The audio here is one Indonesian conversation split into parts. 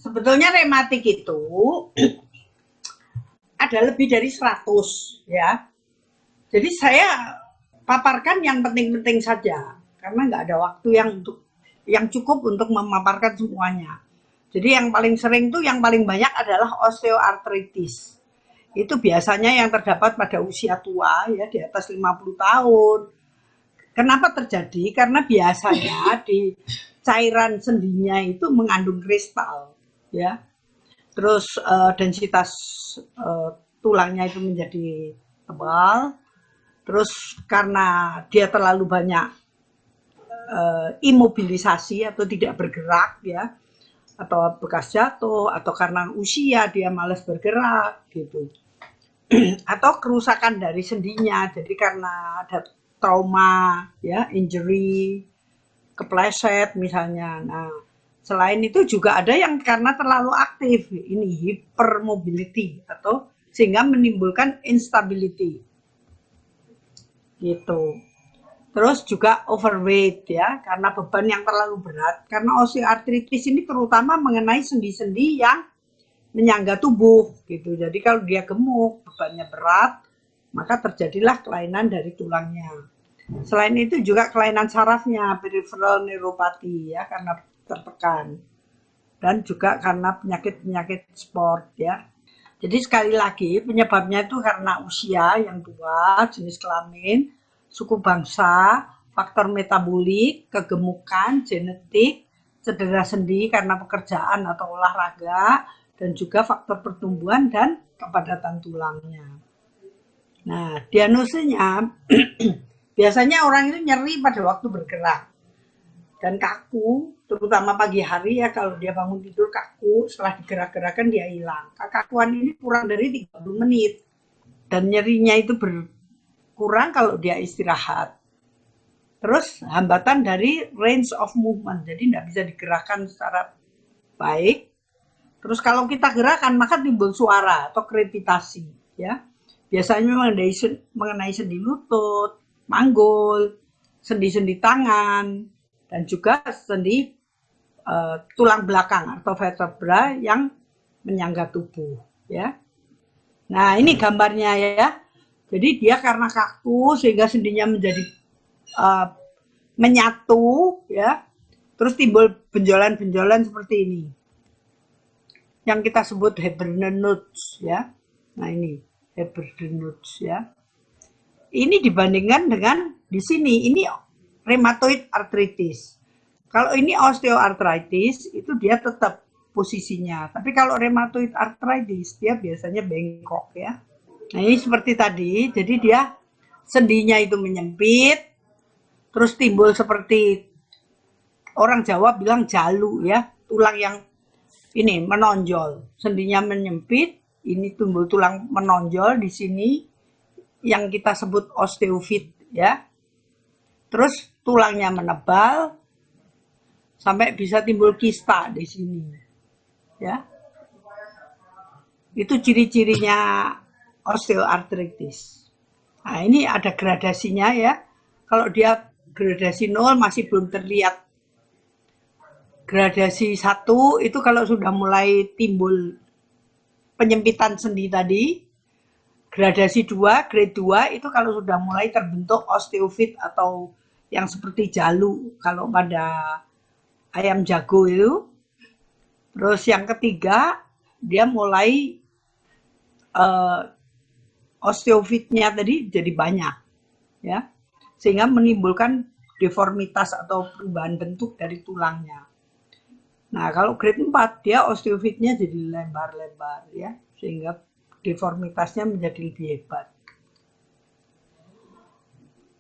sebetulnya rematik itu ada lebih dari 100 ya. Jadi saya paparkan yang penting-penting saja karena nggak ada waktu yang cukup untuk memaparkan semuanya. Jadi yang paling sering tuh yang paling banyak adalah osteoartritis. Itu biasanya yang terdapat pada usia tua ya di atas 50 tahun. Kenapa terjadi? Karena biasanya di cairan sendinya itu mengandung kristal ya. Terus densitas tulangnya itu menjadi tebal. Terus karena dia terlalu banyak imobilisasi atau tidak bergerak ya, atau bekas jatuh, atau karena usia dia malas bergerak gitu, atau kerusakan dari sendinya. Jadi karena ada trauma ya, injury, kepleset misalnya. Nah, selain itu juga ada yang karena terlalu aktif, ini hypermobility atau sehingga menimbulkan instability gitu. Terus juga overweight ya, karena beban yang terlalu berat. Karena osteoartritis ini terutama mengenai sendi-sendi yang menyangga tubuh gitu. Jadi kalau dia gemuk, bebannya berat, maka terjadilah kelainan dari tulangnya. Selain itu juga kelainan sarafnya, peripheral neuropathy ya, karena tertekan. Dan juga karena penyakit-penyakit sport ya. Jadi sekali lagi penyebabnya itu karena usia yang tua, jenis kelamin, suku bangsa, faktor metabolik, kegemukan, genetik, cedera sendi karena pekerjaan atau olahraga, dan juga faktor pertumbuhan dan kepadatan tulangnya. Nah, diagnosisnya biasanya orang itu nyeri pada waktu bergerak dan kaku, terutama pagi hari ya, kalau dia bangun tidur kaku, setelah digerak-gerakan dia hilang. Kekakuan ini kurang dari 30 menit dan nyerinya itu berkurang kalau dia istirahat. Terus hambatan dari range of movement, jadi tidak bisa digerakkan secara baik. Terus kalau kita gerakan maka timbul suara atau krepitasi ya. Biasanya mengenai sendi lutut, manggul, sendi-sendi tangan, dan juga sendi tulang belakang atau vertebra yang menyangga tubuh ya. Nah, ini gambarnya ya. Jadi dia karena kaku sehingga sendinya menjadi menyatu ya. Terus timbul benjolan-benjolan seperti ini. Yang kita sebut Heberdennots ya. Nah, ini Heberdennots ya. Ini dibandingkan dengan di sini, ini rheumatoid arthritis. Kalau ini osteoartritis, itu dia tetap posisinya. Tapi kalau rheumatoid arthritis, dia biasanya bengkok ya. Nah, ini seperti tadi, jadi dia sendinya itu menyempit, terus timbul seperti orang Jawa bilang jalu ya, tulang yang ini menonjol, sendinya menyempit, ini timbul tulang menonjol di sini, yang kita sebut osteofit ya. Terus tulangnya menebal sampai bisa timbul kista di sini. Ya. Itu ciri-cirinya osteoartritis. Nah, ini ada gradasinya ya. Kalau dia gradasi 0 masih belum terlihat. Gradasi 1 itu kalau sudah mulai timbul penyempitan sendi tadi. Gradasi 2, grade 2 itu kalau sudah mulai terbentuk osteofit atau yang seperti jalu kalau pada ayam jago itu. Terus yang ketiga dia mulai osteofitnya tadi jadi banyak ya, sehingga menimbulkan deformitas atau perubahan bentuk dari tulangnya. Nah, kalau grade 4 dia osteofitnya jadi lebar-lebar ya, sehingga deformitasnya menjadi lebih hebat.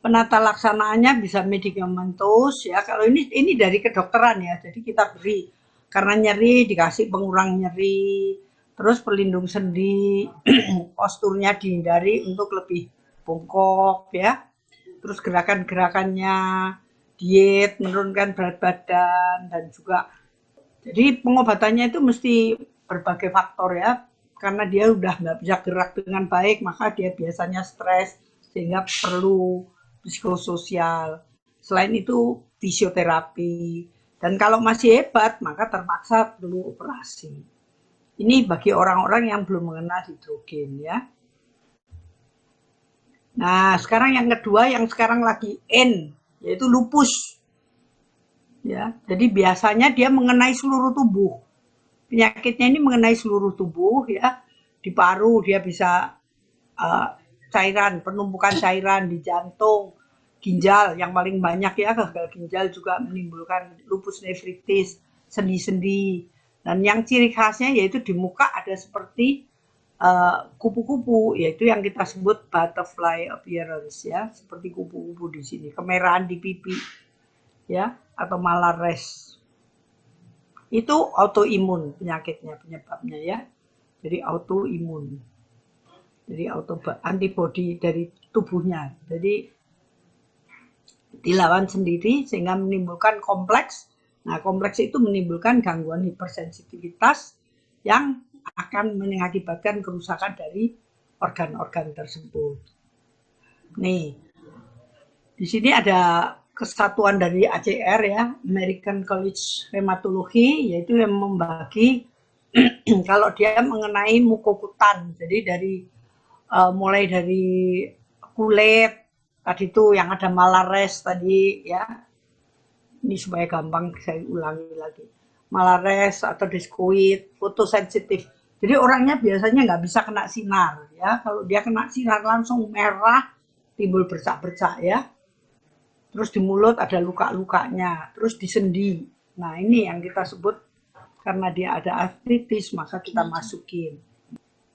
Penata laksanaannya bisa medikamentos ya. Kalau ini dari kedokteran ya, jadi kita beri karena nyeri dikasih pengurang nyeri, terus pelindung sendi, posturnya dihindari untuk lebih bongkok ya. Terus gerakan-gerakannya, diet, menurunkan berat badan, dan juga jadi pengobatannya itu mesti berbagai faktor ya. Karena dia udah nggak bisa gerak dengan baik, maka dia biasanya stres sehingga perlu psikososial. Selain itu fisioterapi, Dan kalau masih hebat, maka terpaksa perlu operasi. Ini bagi orang-orang yang belum mengenal hidrogen ya. Nah, sekarang yang kedua yang sekarang lagi in, yaitu lupus. Ya, jadi biasanya dia mengenai seluruh tubuh. Penyakitnya ini mengenai seluruh tubuh ya. Di paru dia bisa uh, cairan, penumpukan cairan di jantung, ginjal yang paling banyak ya, gagal ginjal juga menimbulkan lupus nefritis, sendi-sendi. Dan yang ciri khasnya yaitu di muka ada seperti kupu-kupu, yaitu yang kita sebut butterfly appearance ya, seperti kupu-kupu di sini, kemerahan di pipi ya, atau malares. Itu autoimun penyakitnya, penyebabnya ya. Jadi autoimun. Jadi antibody dari tubuhnya. Jadi dilawan sendiri sehingga menimbulkan kompleks. Nah, kompleks itu menimbulkan gangguan hipersensitivitas yang akan mengakibatkan kerusakan dari organ-organ tersebut. Nih, di sini ada kesatuan dari ACR ya, American College Rheumatology, yaitu yang membagi kalau dia mengenai mukokutan. Jadi dari mulai dari kulit tadi itu yang ada malares tadi ya, ini supaya gampang saya ulangi lagi, malares atau diskoid, fotosensitif. Jadi orangnya biasanya nggak bisa kena sinar ya, kalau dia kena sinar langsung merah, timbul bercak-bercak ya, terus di mulut ada luka-lukanya, terus di sendi. Nah ini yang kita sebut karena dia ada artritis maka kita masukin.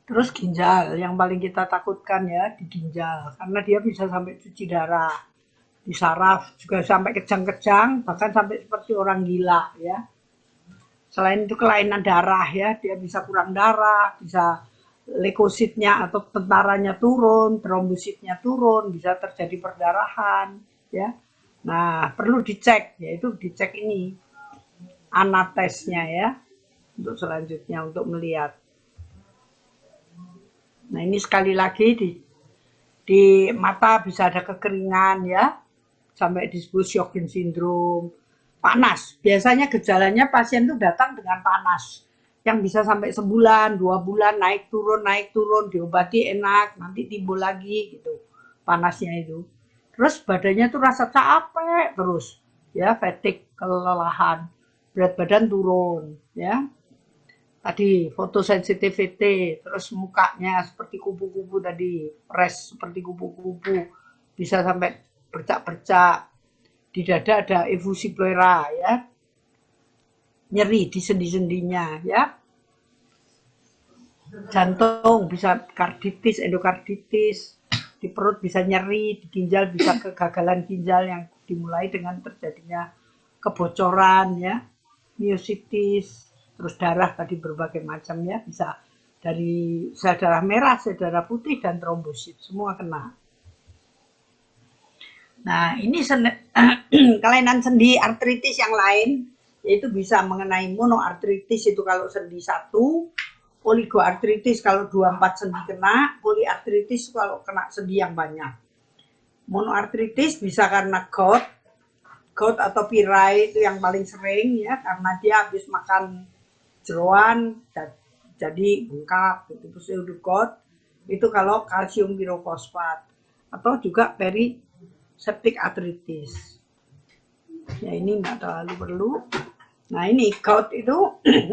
Terus ginjal, yang paling kita takutkan ya di ginjal, karena dia bisa sampai cuci darah, di saraf juga sampai kejang-kejang, bahkan sampai seperti orang gila ya. Selain itu kelainan darah ya, dia bisa kurang darah, bisa leukositnya atau tentaranya turun, trombositnya turun, bisa terjadi perdarahan ya. Nah, perlu dicek, yaitu dicek ini anatesnya ya, untuk selanjutnya untuk melihat. Nah ini sekali lagi di mata bisa ada kekeringan ya, sampai disebut Sjögren syndrome. Panas, biasanya gejalanya pasien itu datang dengan panas, yang bisa sampai sebulan, 2 bulan, naik turun, diobati enak, nanti timbul lagi gitu, panasnya itu. Terus badannya tuh rasa capek terus, ya, fatigue, kelelahan, berat badan turun, ya. Tadi fotosensitivity, terus mukanya seperti kupu-kupu tadi, res seperti kupu-kupu, bisa sampai bercak-bercak. Di dada ada efusi pleura ya, nyeri di sendi-sendinya ya. Jantung bisa karditis, endokarditis, di perut bisa nyeri, di ginjal bisa kegagalan ginjal yang dimulai dengan terjadinya kebocoran ya, miositis, terus darah tadi berbagai macam ya, bisa dari sel darah merah, sel darah putih, dan trombosit, semua kena. Nah, ini kelainan sendi artritis yang lain, yaitu bisa mengenai monoartritis itu kalau sendi satu, oligoartritis kalau 2-4 sendi kena, poliartritis kalau kena sendi yang banyak. Monoartritis bisa karena gout atau pirai itu yang paling sering ya, karena dia habis makan jeroan jadi bengkak gitu, pseudogout itu kalau kalsium pirofosfat, atau juga periseptic arthritis. Ya ini nggak terlalu perlu. Nah ini gout itu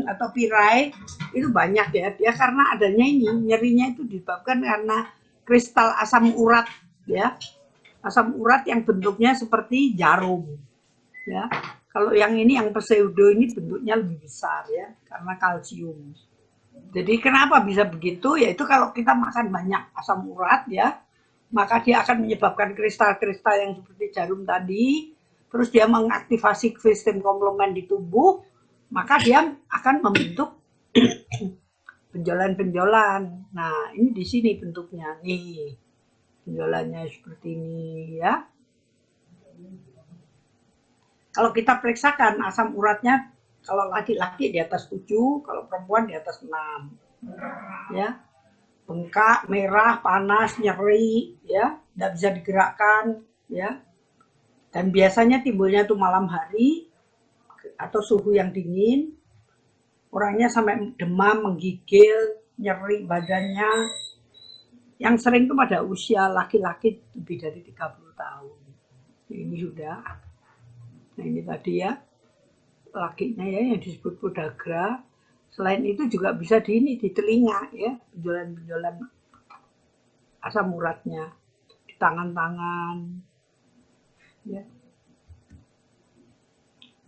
atau pirai itu banyak ya, dia karena adanya ini nyerinya itu disebabkan karena kristal asam urat ya, asam urat yang bentuknya seperti jarum ya. Kalau yang ini yang pseudo ini bentuknya lebih besar ya, karena kalsium. Jadi kenapa bisa begitu? Yaitu kalau kita makan banyak asam urat ya, maka dia akan menyebabkan kristal-kristal yang seperti jarum tadi, terus dia mengaktifasi sistem komplement di tubuh, maka dia akan membentuk benjolan-benjolan. Nah, ini di sini bentuknya nih. Benjolannya seperti ini ya. Kalau kita periksakan asam uratnya, kalau laki-laki di atas 7, kalau perempuan di atas 6. Ya. Bengkak, merah, panas, nyeri, ya, tidak bisa digerakkan, ya. Dan biasanya timbulnya itu malam hari, atau suhu yang dingin, orangnya sampai demam, menggigil, nyeri badannya. Yang sering itu pada usia laki-laki lebih dari 30 tahun. Ini sudah. Nah ini tadi ya, lakinya ya yang disebut podagra. Selain itu juga bisa di telinga ya, benjolan-benjolan asam uratnya, di tangan-tangan. Ya.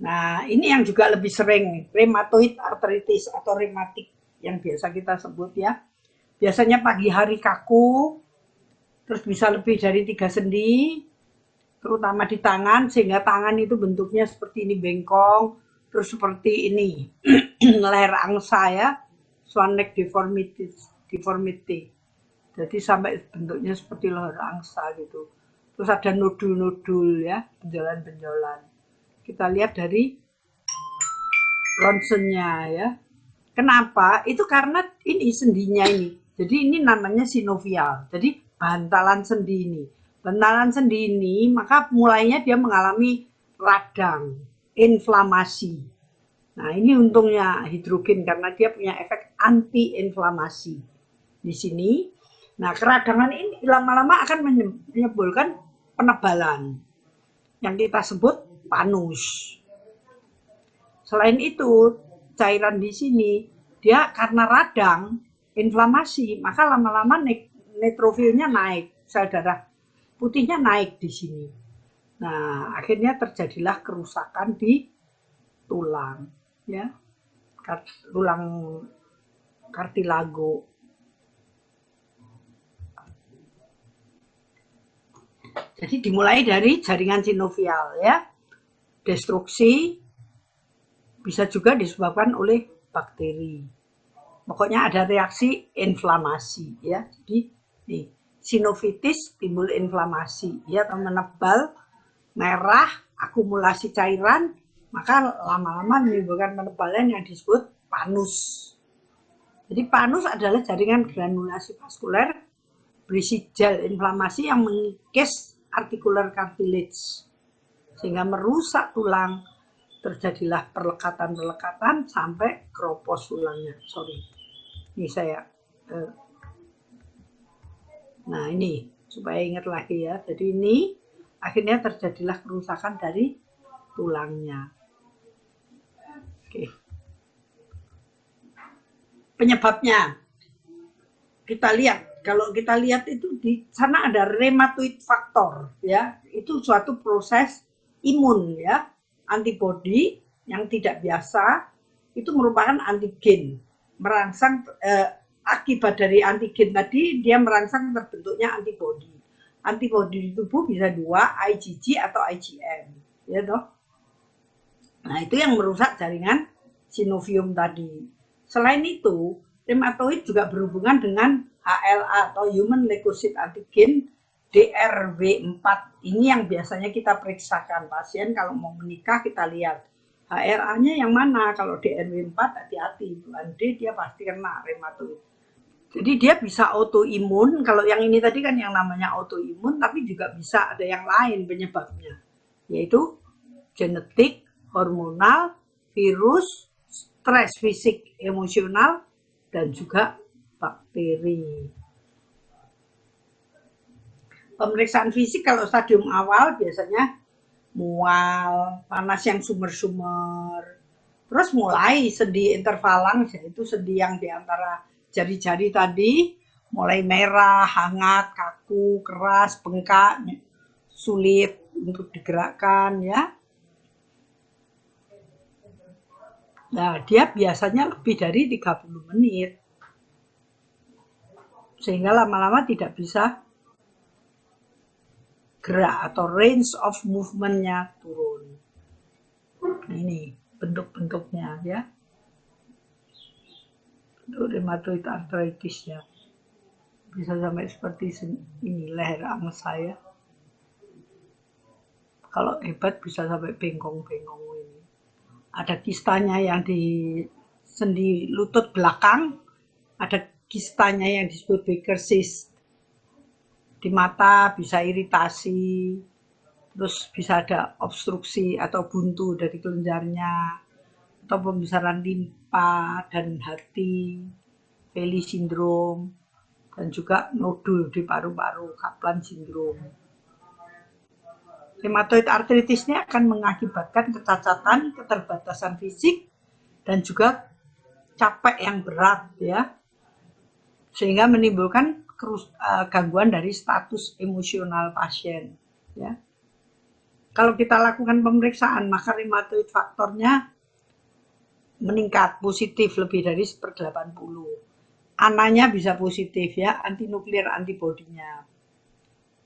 Nah ini yang juga lebih sering, rheumatoid arthritis atau rematik yang biasa kita sebut ya. Biasanya pagi hari kaku, terus bisa lebih dari 3 sendi, terutama di tangan, sehingga tangan itu bentuknya seperti ini bengkong, terus seperti ini leher angsa ya, swan neck deformity. Jadi sampai bentuknya seperti leher angsa gitu. Terus ada nodul-nodul ya, benjolan-benjolan. Kita lihat dari ronsennya ya. Kenapa? Itu karena ini sendinya ini. Jadi ini namanya sinovial. Jadi bantalan sendi ini. Bantalan sendi ini maka mulainya dia mengalami radang, inflamasi. Nah ini untungnya hidrogen karena dia punya efek anti-inflamasi di sini. Nah keradangan ini lama-lama akan menimbulkan penebalan yang kita sebut panus. Selain itu cairan di sini dia karena radang inflamasi maka lama-lama neutrofilnya naik, sel darah putihnya naik di sini. Nah akhirnya terjadilah kerusakan di tulang ya, tulang kartilago. Jadi dimulai dari jaringan sinovial ya, destruksi bisa juga disebabkan oleh bakteri. Pokoknya ada reaksi inflamasi ya. Jadi nih, sinovitis timbul inflamasi ya, atau menebal, merah, akumulasi cairan, maka lama-lama menimbulkan penebalan yang disebut panus. Jadi panus adalah jaringan granulasi vaskuler berisi gel inflamasi yang mengikis articular cartilage sehingga merusak tulang, terjadilah perlekatan-perlekatan sampai keropos tulangnya. Sorry, ini saya. Nah ini supaya ingat lagi ya. Jadi ini akhirnya terjadilah kerusakan dari tulangnya. Oke. Penyebabnya kita lihat. Kalau kita lihat itu di sana ada rheumatoid factor ya. Itu suatu proses imun ya. Antibodi yang tidak biasa itu merupakan antigen merangsang akibat dari antigen tadi dia merangsang terbentuknya antibodi. Antibodi di tubuh bisa 2, IgG atau IgM ya toh. Nah itu yang merusak jaringan sinovium tadi. Selain itu rheumatoid juga berhubungan dengan HLA atau human leukocyte antigen DRW4. Ini yang biasanya kita periksakan pasien kalau mau menikah, kita lihat HLA-nya yang mana. Kalau DRW4 hati-hati, bulan D dia pasti kena rheumatoid. Jadi dia bisa autoimun. Kalau yang ini tadi kan yang namanya autoimun, tapi juga bisa ada yang lain penyebabnya, yaitu genetik, hormonal, virus, stres fisik, emosional, dan juga bakteri. Pemeriksaan fisik kalau stadium awal biasanya mual, panas yang sumer-sumer. Terus mulai sendi intervalang, yaitu sendi yang di antara jari-jari tadi, mulai merah, hangat, kaku, keras, bengkak, sulit untuk digerakkan ya. Nah, dia biasanya lebih dari 30 menit. Sehingga lama-lama tidak bisa gerak atau range of movement-nya turun. Nah, ini bentuk-bentuknya ya. Itu rheumatoid arthritis ya. Bisa sampai seperti ini leher angsa ya. Kalau hebat bisa sampai bengkong-bengkong ini. Ada kistanya yang di sendi lutut belakang, ada kistanya yang disebut Baker cyst. Di mata bisa iritasi, terus bisa ada obstruksi atau buntu dari kelenjarnya, atau pembesaran limpa dan hati, Feli syndrome, dan juga nodul di paru-paru, Kaplan syndrome. Rheumatoid arthritis ini akan mengakibatkan kecacatan, keterbatasan fisik, dan juga capek yang berat ya, sehingga menimbulkan gangguan dari status emosional pasien ya. Kalau kita lakukan pemeriksaan, maka rheumatoid faktornya meningkat positif lebih dari 1/80. Ananya bisa positif ya, antinuklear antibodinya.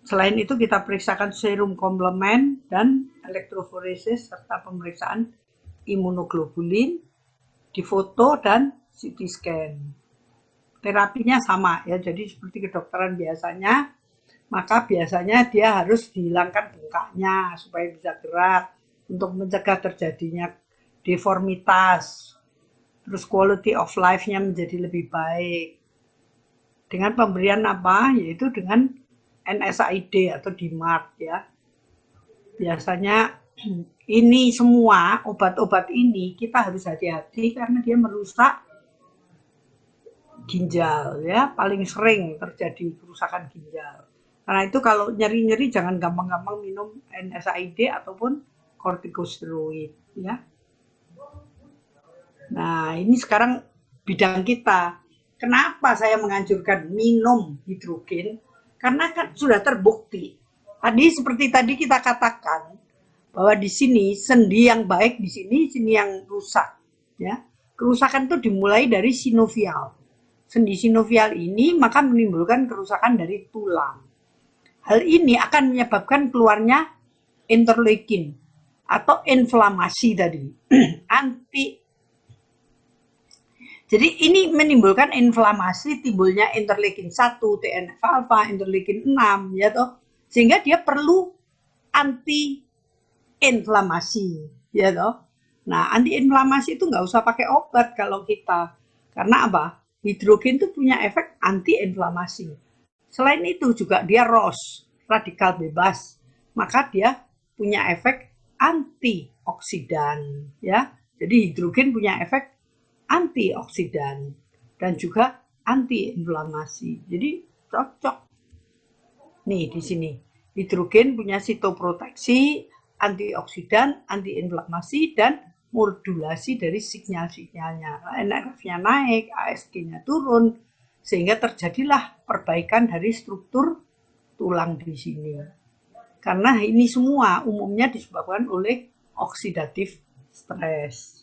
Selain itu kita periksakan serum komplement dan elektroforesis serta pemeriksaan imunoglobulin, difoto dan CT scan. Terapinya sama ya, jadi seperti kedokteran biasanya, maka biasanya dia harus dihilangkan bengkaknya supaya bisa gerak untuk mencegah terjadinya deformitas. Terus quality of life-nya menjadi lebih baik. Dengan pemberian apa? Yaitu dengan NSAID atau DMARD ya. Biasanya ini semua obat-obat ini kita harus hati-hati karena dia merusak ginjal ya, paling sering terjadi kerusakan ginjal. Karena itu kalau nyeri-nyeri jangan gampang-gampang minum NSAID ataupun kortikosteroid ya. Nah, ini sekarang bidang kita. Kenapa saya menganjurkan minum hidrogen? Karena kan sudah terbukti. Tadi seperti tadi kita katakan bahwa di sini sendi yang baik di sini, sini yang rusak. Ya, kerusakan itu dimulai dari sinovial. Sendi sinovial ini maka menimbulkan kerusakan dari tulang. Hal ini akan menyebabkan keluarnya interleukin atau inflamasi tadi. Jadi ini menimbulkan inflamasi, timbulnya interleukin 1, TNF-alfa, interleukin 6 ya toh. Sehingga dia perlu anti inflamasi ya toh. Nah, anti inflamasi itu nggak usah pakai obat kalau kita. Karena apa? Hidrogen itu punya efek anti inflamasi. Selain itu juga dia ROS, radikal bebas. Maka dia punya efek antioksidan ya. Jadi hidrogen punya efek antioksidan dan juga anti-inflamasi. Jadi cocok. Nih di sini hidrogen punya sitoproteksi, antioksidan, anti-inflamasi dan modulasi dari sinyal-sinyalnya. NRF-nya naik, ASG-nya turun sehingga terjadilah perbaikan dari struktur tulang di sini. Karena ini semua umumnya disebabkan oleh oksidatif stres.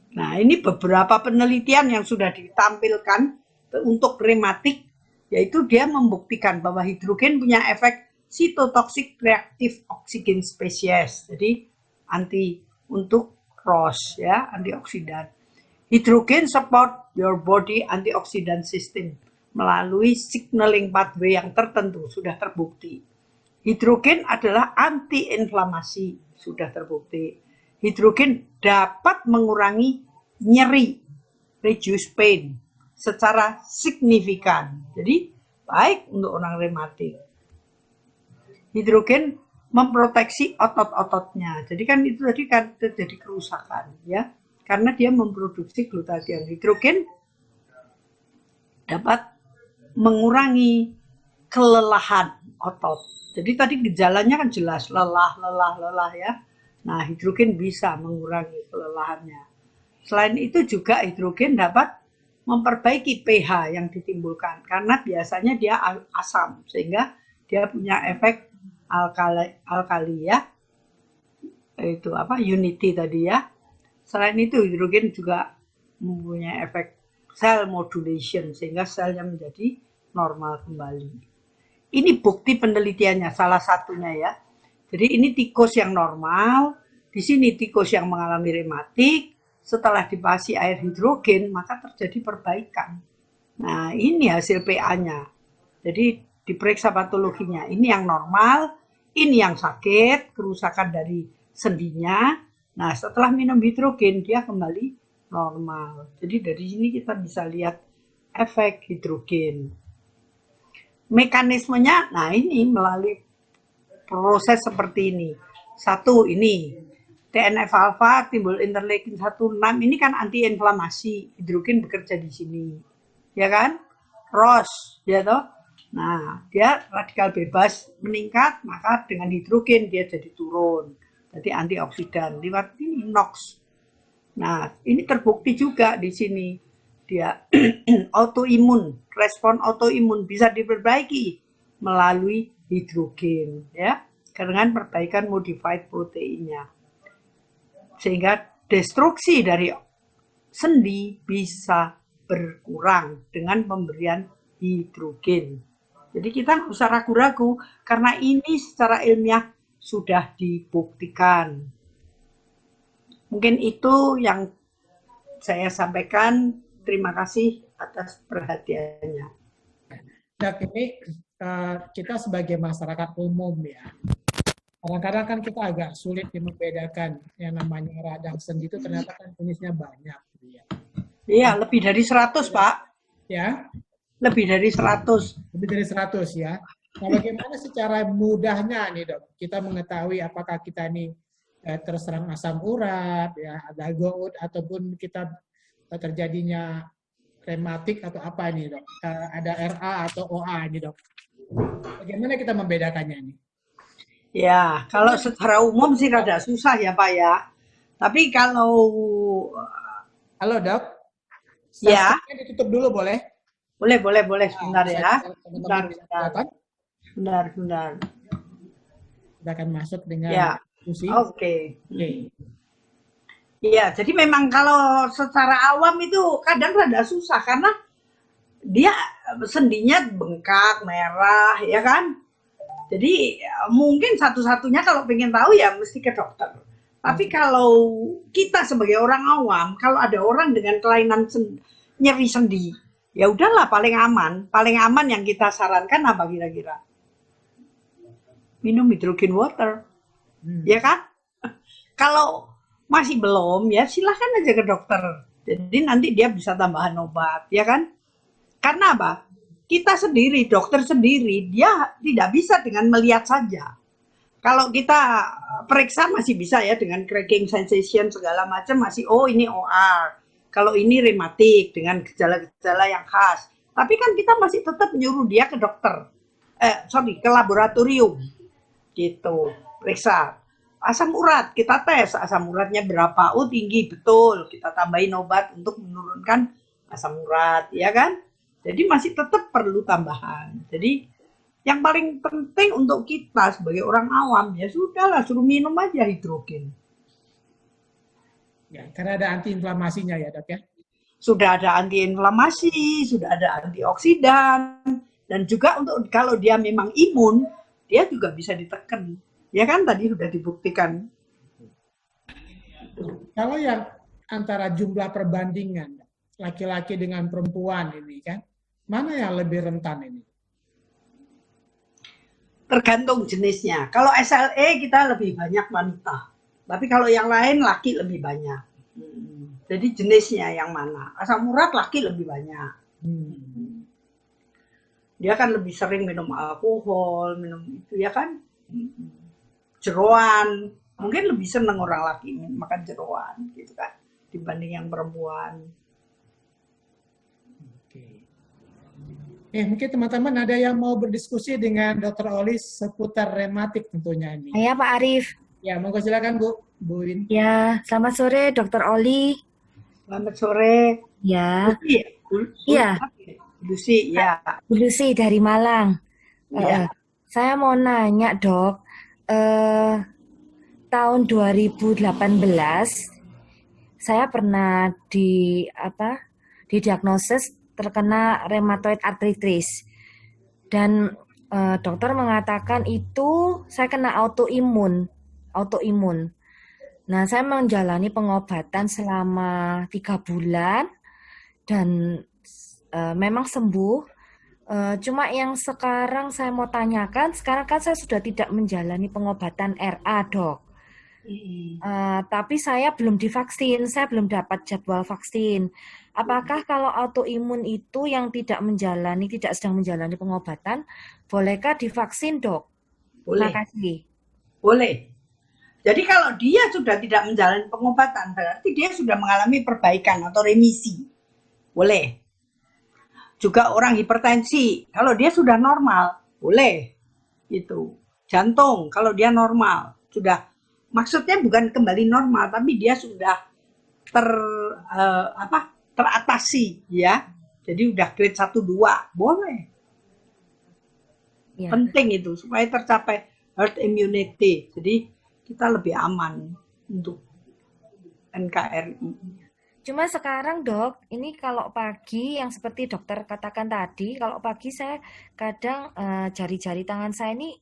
Nah, ini beberapa penelitian yang sudah ditampilkan untuk rematik, yaitu dia membuktikan bahwa hidrogen punya efek cytotoxic reaktif oksigen spesies. Jadi anti untuk ROS ya, antioksidan. Hidrogen support your body antioxidant system melalui signaling pathway yang tertentu, sudah terbukti. Hidrogen adalah anti-inflamasi, sudah terbukti. Hidrogen dapat mengurangi nyeri, reduce pain, secara signifikan. Jadi baik untuk orang rematik. Hidrogen memproteksi otot-ototnya. Jadi kan itu tadi kan terjadi kerusakan ya, karena dia memproduksi glutation. Hidrogen dapat mengurangi kelelahan otot. Jadi tadi gejalanya kan jelas lelah ya. Nah, hidrogen bisa mengurangi kelelahannya. Selain itu juga hidrogen dapat memperbaiki pH yang ditimbulkan karena biasanya dia asam sehingga dia punya efek alkali ya. Itu apa? Unity tadi ya. Selain itu hidrogen juga mempunyai efek cell modulation sehingga selnya menjadi normal kembali. Ini bukti penelitiannya salah satunya ya. Jadi ini tikus yang normal, di sini tikus yang mengalami rematik, setelah dipasi air hidrogen maka terjadi perbaikan. Nah ini hasil PA-nya. Jadi diperiksa patologinya. Ini yang normal, ini yang sakit, kerusakan dari sendinya. Nah setelah minum hidrogen dia kembali normal. Jadi dari sini kita bisa lihat efek hidrogen. Mekanismenya, nah ini melalui proses seperti ini. Satu ini, TNF-alfa timbul interleukin 1/6 ini kan antiinflamasi, hidrogen bekerja di sini. Ya kan? ROS, ya toh? Nah, dia radikal bebas meningkat, maka dengan hidrogen dia jadi turun. Jadi antioksidan lewat ini NOx. Nah, ini terbukti juga di sini. Dia autoimun, respon autoimun bisa diperbaiki melalui hidrogen, ya, dengan perbaikan modified proteinnya. Sehingga destruksi dari sendi bisa berkurang dengan pemberian hidrogen. Jadi kita nggak usah ragu-ragu karena ini secara ilmiah sudah dibuktikan. Mungkin itu yang saya sampaikan. Terima kasih atas perhatiannya. Dok, ini kita sebagai masyarakat umum ya, kadang-kadang kan kita agak sulit membedakan yang namanya radang sendi itu ternyata kan jenisnya banyak. Gitu ya. Iya, lebih dari 100, Pak. Ya, Lebih dari 100. lebih dari 100 ya. Nah, bagaimana secara mudahnya nih dok, kita mengetahui apakah kita ini terserang asam urat, ya, ada gout, ataupun kita terjadinya rematik atau apa ini dok? Ada RA atau OA ini dok. Bagaimana kita membedakannya ini? Ya, kalau secara umum sih rada susah ya Pak ya. Tapi kalau Halo dok, ya, subscribe-nya ditutup dulu boleh? boleh sebentar Nah, ya. teman-teman bisa kelihatan. Sebentar. Kita akan masuk dengan Ya, diskusi. oke. Oke. Iya, jadi memang kalau secara awam itu kadang rada susah karena dia sendinya bengkak, merah, ya kan? Jadi mungkin satu-satunya kalau pengen tahu ya mesti ke dokter. Tapi kalau kita sebagai orang awam, kalau ada orang dengan kelainan nyeri sendi, ya udahlah paling aman. Paling aman yang kita sarankan apa kira-kira? Minum hydrogen water, ya kan? Kalau masih belum, ya silahkan aja ke dokter. Jadi nanti dia bisa tambahan obat, ya kan? Karena apa? Kita sendiri, dokter sendiri, dia tidak bisa dengan melihat saja. Kalau kita periksa masih bisa ya dengan cracking sensation segala macam masih oh ini OR. Kalau ini rematik dengan gejala-gejala yang khas. Tapi kan kita masih tetap nyuruh dia ke dokter. Ke laboratorium. Gitu. Periksa. Asam urat, kita tes asam uratnya berapa. Oh tinggi, betul. Kita tambahin obat untuk menurunkan asam urat, ya kan? Jadi masih tetap perlu tambahan. Jadi yang paling penting untuk kita sebagai orang awam ya sudahlah suruh minum aja hidrogen. Ya, karena ada antiinflamasinya ya dok ya. Sudah ada antiinflamasi, sudah ada antioksidan, dan juga untuk kalau dia memang imun, dia juga bisa ditekan. Ya kan tadi sudah dibuktikan. Kalau yang antara jumlah perbandingan laki-laki dengan perempuan ini kan, mana yang lebih rentan ini? Tergantung jenisnya. Kalau SLE kita lebih banyak wanita. Tapi kalau yang lain laki lebih banyak. Jadi jenisnya yang mana? Asam urat laki lebih banyak. Dia kan lebih sering minum alkohol, minum itu ya kan. Jeroan. Mungkin lebih seneng orang laki makan jeroan gitu kan dibanding yang perempuan. Mungkin teman-teman ada yang mau berdiskusi dengan Dr. Olis seputar rematik tentunya ini. Ya Pak Arief. Ya, monggo silakan Bu Win. Ya, selamat sore Dr. Oli. Selamat sore. Ya. Iya. Lucy, ya. Lucy dari Malang. Ya. Saya mau nanya dok, tahun 2018 saya pernah didiagnosis terkena rheumatoid arthritis dan dokter mengatakan itu saya kena autoimun. Nah, saya menjalani pengobatan selama 3 bulan dan memang sembuh. Cuma yang sekarang saya mau tanyakan, sekarang kan saya sudah tidak menjalani pengobatan RA dok. Tapi saya belum divaksin, saya belum dapat jadwal vaksin. Apakah kalau autoimun itu yang tidak sedang menjalani pengobatan, bolehkah divaksin, Dok? Boleh, Makasih. boleh. Jadi kalau dia sudah tidak menjalani pengobatan, berarti dia sudah mengalami perbaikan atau remisi. Boleh. Juga orang hipertensi, kalau dia sudah normal, boleh. Itu. Jantung, kalau dia normal, sudah, maksudnya bukan kembali normal, tapi dia sudah ter teratasi ya. Jadi udah grade 1 2, boleh. Ya. Penting itu supaya tercapai herd immunity. Jadi kita lebih aman untuk NKRI. Cuma sekarang, Dok, ini kalau pagi yang seperti dokter katakan tadi, kalau pagi saya kadang jari-jari tangan saya ini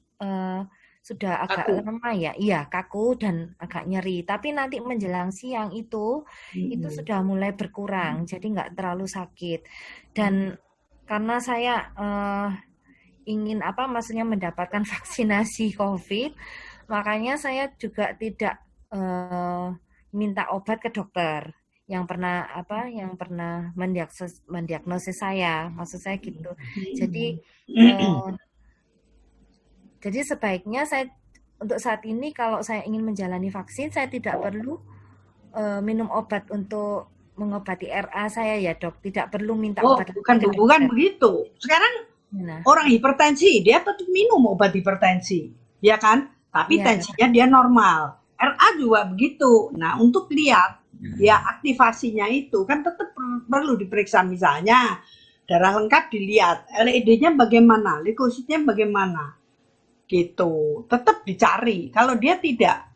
sudah agak Kaku. lemah ya. Iya, kaku dan agak nyeri. Tapi nanti menjelang siang itu sudah mulai berkurang, jadi nggak terlalu sakit. Dan karena saya ingin maksudnya mendapatkan vaksinasi COVID, makanya saya juga tidak minta obat ke dokter yang pernah mendiagnosis saya, maksud saya gitu. Jadi sebaiknya saya untuk saat ini kalau saya ingin menjalani vaksin, saya tidak perlu minum obat untuk mengobati RA saya ya, Dok. Tidak perlu minta Oh, obat bukan lagi ke bukan dokter. begitu. Sekarang Nah, orang hipertensi, dia tetap minum obat hipertensi, ya kan? Tapi ya, tensinya dia normal. RA juga begitu. Nah, untuk lihat ya aktivasinya itu kan tetap perlu diperiksa, misalnya darah lengkap dilihat, LED-nya bagaimana, leukositnya bagaimana, gitu. Tetap dicari. Kalau dia tidak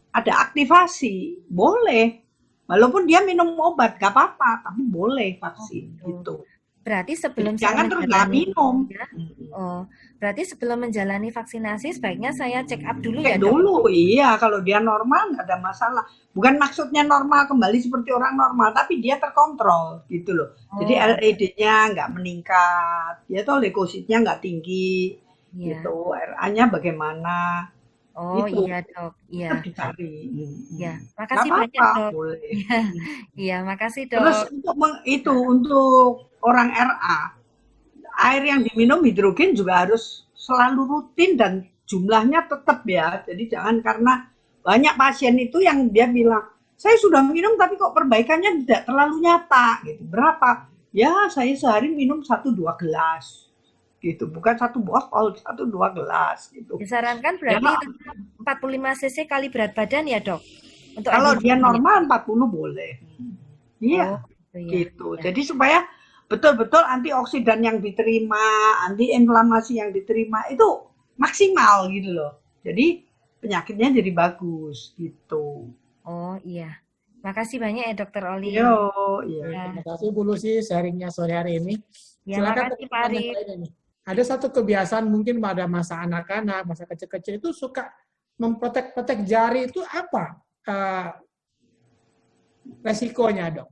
ada aktivasi, boleh. Walaupun dia minum obat, gak apa-apa, tapi boleh vaksin, gitu. Berarti sebelum Jadi saya jangan terus nggak menjalani minum. berarti sebelum menjalani vaksinasi sebaiknya saya check up dulu ya, Cek Dok. dulu, iya. Kalau dia normal nggak ada masalah. Bukan maksudnya normal kembali seperti orang normal, tapi dia terkontrol gitu loh. Jadi Oh, LED-nya nggak meningkat, ya toh leukositnya nggak tinggi, iya. gitu. RA-nya bagaimana, Oh, itu iya, Dok. Tetap Iya. dicari. Ya, Nggak makasih banyak, apa-apa, Dok. boleh. Iya, iya, makasih, Terus Dok. untuk orang RA, air yang diminum hidrogen juga harus selalu rutin dan jumlahnya tetap ya. Jadi jangan karena banyak pasien itu yang dia bilang, saya sudah minum tapi kok perbaikannya tidak terlalu nyata. Gitu. Berapa? Ya saya sehari minum 1-2 gelas. Gitu. Bukan 1 botol, 1-2 gelas. Gitu. Disarankan Ya, berarti 45 cc kali berat badan ya, Dok? Untuk air kalau dia minumnya. normal 40 boleh. Oh, Iya, gitu ya. gitu. Ya. Jadi supaya betul-betul antioksidan yang diterima, antiinflamasi yang diterima itu maksimal gitu loh. Jadi penyakitnya jadi bagus gitu. Oh, iya. Makasih banyak ya, Dokter Oli. Yo, iya. Ya, Terima kasih Bu Lucy sharingnya sore hari ini. ya Silakan makasih, Pak teman-teman yang Arif. lainnya nih. Ada satu kebiasaan mungkin pada masa anak-anak, masa kecil-kecil itu suka memprotek-protek jari itu apa resikonya, Dok?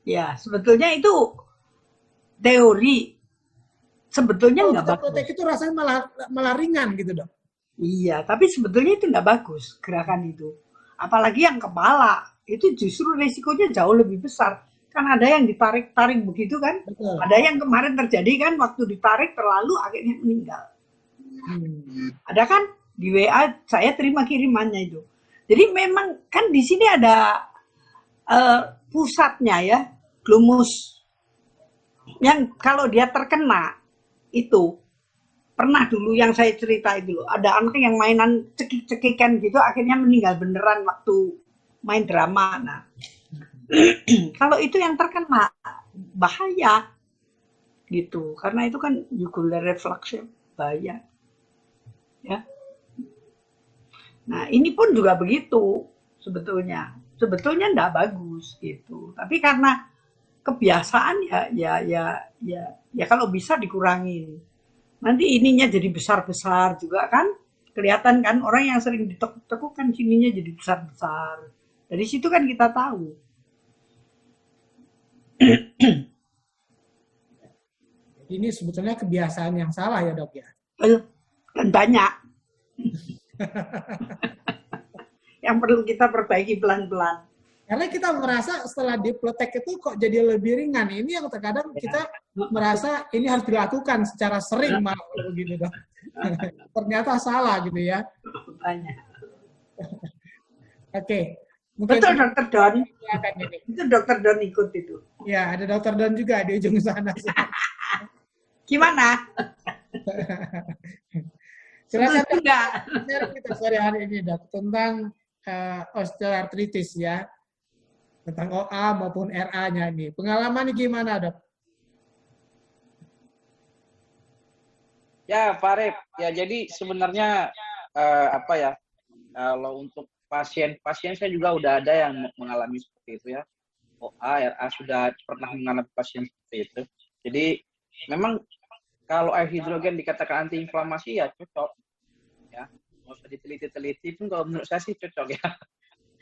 Ya, sebetulnya itu teori. Sebetulnya Kalau nggak kita bagus. protek itu rasanya malah ringan gitu, Dok. Iya, tapi sebetulnya itu nggak bagus gerakan itu. Apalagi yang kepala, itu justru resikonya jauh lebih besar. Kan ada yang ditarik-tarik begitu kan. Betul. Ada yang kemarin terjadi kan waktu ditarik terlalu akhirnya meninggal. Ada kan di WA saya terima kirimannya itu. Jadi memang kan di sini ada pusatnya ya, glomus. Yang kalau dia terkena itu pernah dulu yang saya cerita itu loh, ada anak yang mainan cekik-cekikan gitu akhirnya meninggal beneran waktu main drama. Nah, kalau itu yang terkena bahaya gitu, karena itu kan jugular reflux ya, bahaya. Ya. Nah, ini pun juga begitu sebetulnya. Sebetulnya enggak bagus gitu. Tapi karena kebiasaan ya kalau bisa dikurangin. Nanti ininya jadi besar-besar juga kan. Kelihatan kan orang yang sering ditekuk-tekuk kan sininya jadi besar-besar. Dari situ kan kita tahu. Ini sebetulnya kebiasaan yang salah ya, Dok ya. Dan banyak. yang perlu kita perbaiki pelan-pelan. Karena kita merasa setelah dipletek itu kok jadi lebih ringan. Ini yang terkadang kita merasa ini harus dilakukan secara sering malah begitu dok. Ternyata salah gitu ya. Banyak. Oke. Mungkin Betul Dokter Don. silakan ini. Itu Dokter Don ikut itu. Ya, ada Dokter Don juga di ujung sana. Gimana? Silakan Setuju nggak? share kita sore hari ini dok tentang osteoartritis ya. Tentang OA maupun RA-nya nih. Pengalaman gimana dok? Ya, Pak Arif. Ya, jadi sebenarnya apa ya? Kalau untuk pasien saya juga udah ada yang mengalami seperti itu ya. OA, RA sudah pernah mengalami pasien seperti itu. Jadi memang kalau air hidrogen dikatakan antiinflamasi ya cocok. Ya, nggak usah diteliti-teliti pun kalau menurut saya sih cocok ya.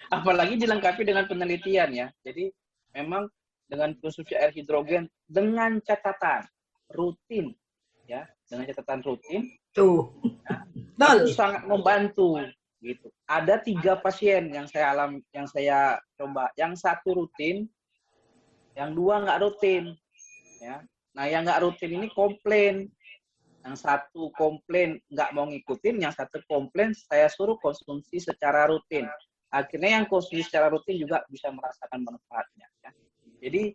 Apalagi dilengkapi dengan penelitian ya. Jadi memang dengan konsumsi air hidrogen dengan catatan rutin ya, dengan catatan rutin Tuh. ya, Betul. itu sangat membantu gitu. Ada 3 pasien yang saya coba, yang 1 rutin, yang 2 nggak rutin ya. Nah, yang nggak rutin ini komplain. Yang 1 komplain nggak mau ngikutin, yang 1 komplain saya suruh konsumsi secara rutin. Akhirnya yang konsumsi secara rutin juga bisa merasakan manfaatnya. Ya. Jadi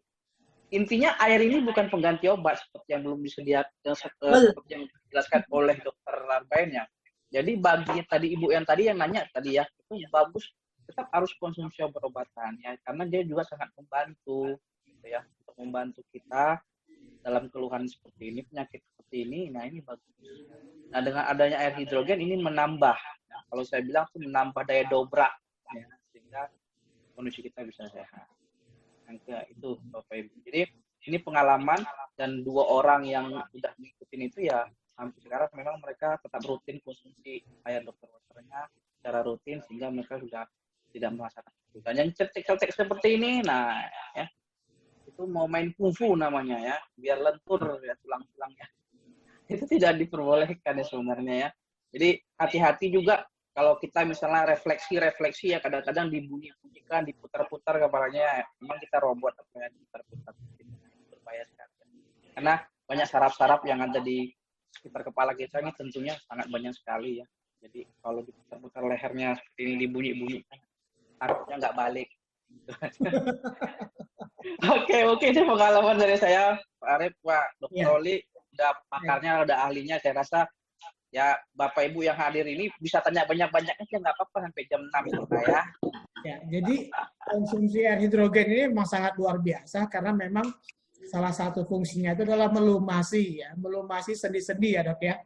intinya air ini bukan pengganti obat seperti yang belum disediakan seperti yang dijelaskan oleh dokter lainnya. Jadi bagi tadi ibu yang nanya tadi ya, itu bagus tetap harus konsumsi obat-obatan ya, karena dia juga sangat membantu gitu ya, untuk membantu kita dalam keluhan seperti ini, penyakit seperti ini. Nah, ini bagus. Nah, dengan adanya air hidrogen ini menambah, nah, kalau saya bilang itu menambah daya dobrak ya, sehingga kondisi kita bisa sehat. Itu Bapak Ibu. Jadi ini pengalaman, dan 2 orang yang sudah mengikuti itu ya sampai sekarang memang mereka tetap rutin konsumsi air dokter-dokternya secara rutin, sehingga mereka sudah tidak merasakan itu. Dan yang cetek-cetek seperti ini, nah ya, itu mau main kungfu namanya ya, biar lentur ya tulang-tulangnya. Itu tidak diperbolehkan ya sebenarnya ya. Jadi hati-hati juga kalau kita misalnya refleksi ya, kadang-kadang dibunyi-bunyikan, diputar-putar kepalanya, memang kita robot apa ya, diputar-putar, berbahaya sekali. Karena banyak saraf-saraf yang ada di sekitar kepala kita ini tentunya sangat banyak sekali ya. Jadi kalau diputar-putar lehernya seperti ini, dibunyi-bunyikan, harusnya nggak balik. Oke, itu pengalaman dari saya, Pak Arif, Pak Dr. Oli, udah pakarnya, udah ahlinya, saya rasa ya Bapak Ibu yang hadir ini bisa tanya banyak-banyak aja, nggak apa-apa sampai jam 6 ya. Ya, jadi konsumsi air hidrogen ini memang sangat luar biasa karena memang salah satu fungsinya itu adalah melumasi ya, melumasi sendi-sendi ya dok ya.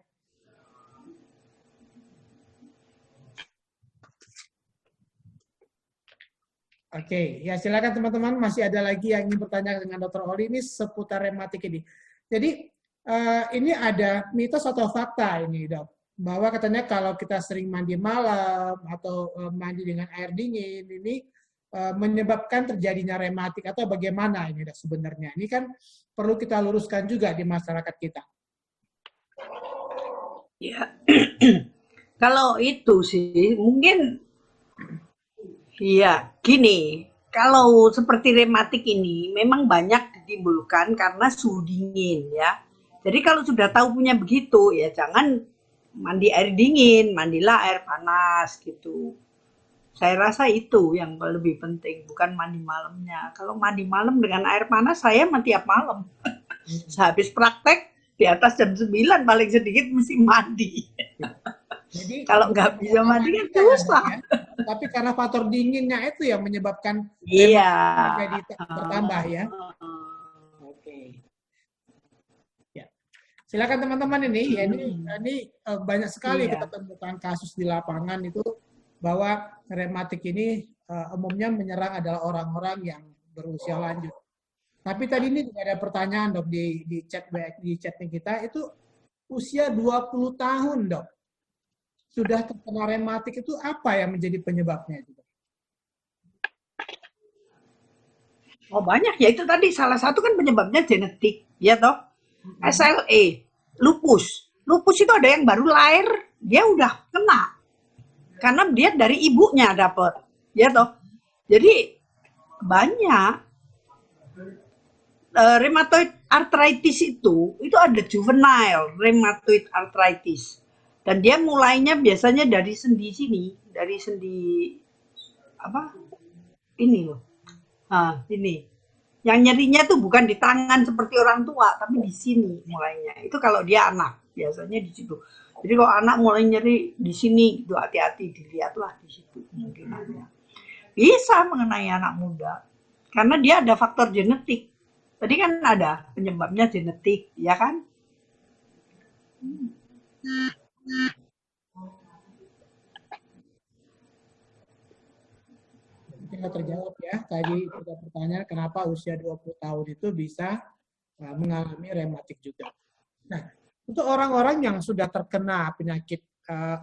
Oke, ya silakan teman-teman, masih ada lagi yang ingin bertanya dengan Dr. Oli ini seputar rematik ini. Jadi ini ada mitos atau fakta ini dok, bahwa katanya kalau kita sering mandi malam atau mandi dengan air dingin ini menyebabkan terjadinya rematik, atau bagaimana ini dok sebenarnya? Ini kan perlu kita luruskan juga di masyarakat kita. Ya, kalau itu sih mungkin ya gini. Kalau seperti rematik ini memang banyak ditimbulkan karena suhu dingin ya. Jadi kalau sudah tahu punya begitu, ya jangan mandi air dingin, mandilah air panas gitu. Saya rasa itu yang lebih penting, bukan mandi malamnya. Kalau mandi malam dengan air panas, saya tiap malam. Sehabis praktek, di atas jam 9 paling sedikit mesti mandi. Jadi kalau nggak bisa mandi kan susah. Ya. Tapi karena faktor dinginnya itu yang menyebabkan jadi bertambah ya. Oke. Silakan teman-teman ini, ya ini banyak sekali kita temukan kasus di lapangan itu bahwa rematik ini umumnya menyerang adalah orang-orang yang berusia lanjut. Tapi tadi ini juga ada pertanyaan dok di chatnya kita, itu usia 20 tahun dok. Sudah terkena rematik, itu apa yang menjadi penyebabnya itu? Oh banyak ya, itu tadi salah satu kan penyebabnya genetik, ya toh. SLE, lupus. Lupus itu ada yang baru lahir, dia udah kena. karena dia dari ibunya dapat, ya toh. Jadi banyak rheumatoid arthritis itu ada juvenile rheumatoid arthritis. Dan dia mulainya biasanya dari sendi sini, dari sendi apa? Ini loh. Nah, ini. Yang nyerinya tuh bukan di tangan seperti orang tua, tapi di sini mulainya. Itu kalau dia anak, biasanya di situ. Jadi kalau anak mulai nyeri di sini, itu hati-hati dilihatlah di situ kemungkinannya. Bisa mengenai anak muda, karena dia ada faktor genetik. Tadi kan ada penyebabnya genetik, ya kan? Tidak terjawab ya. Tadi kita bertanya kenapa usia 20 tahun itu bisa mengalami rematik juga. Nah, untuk orang-orang yang sudah terkena penyakit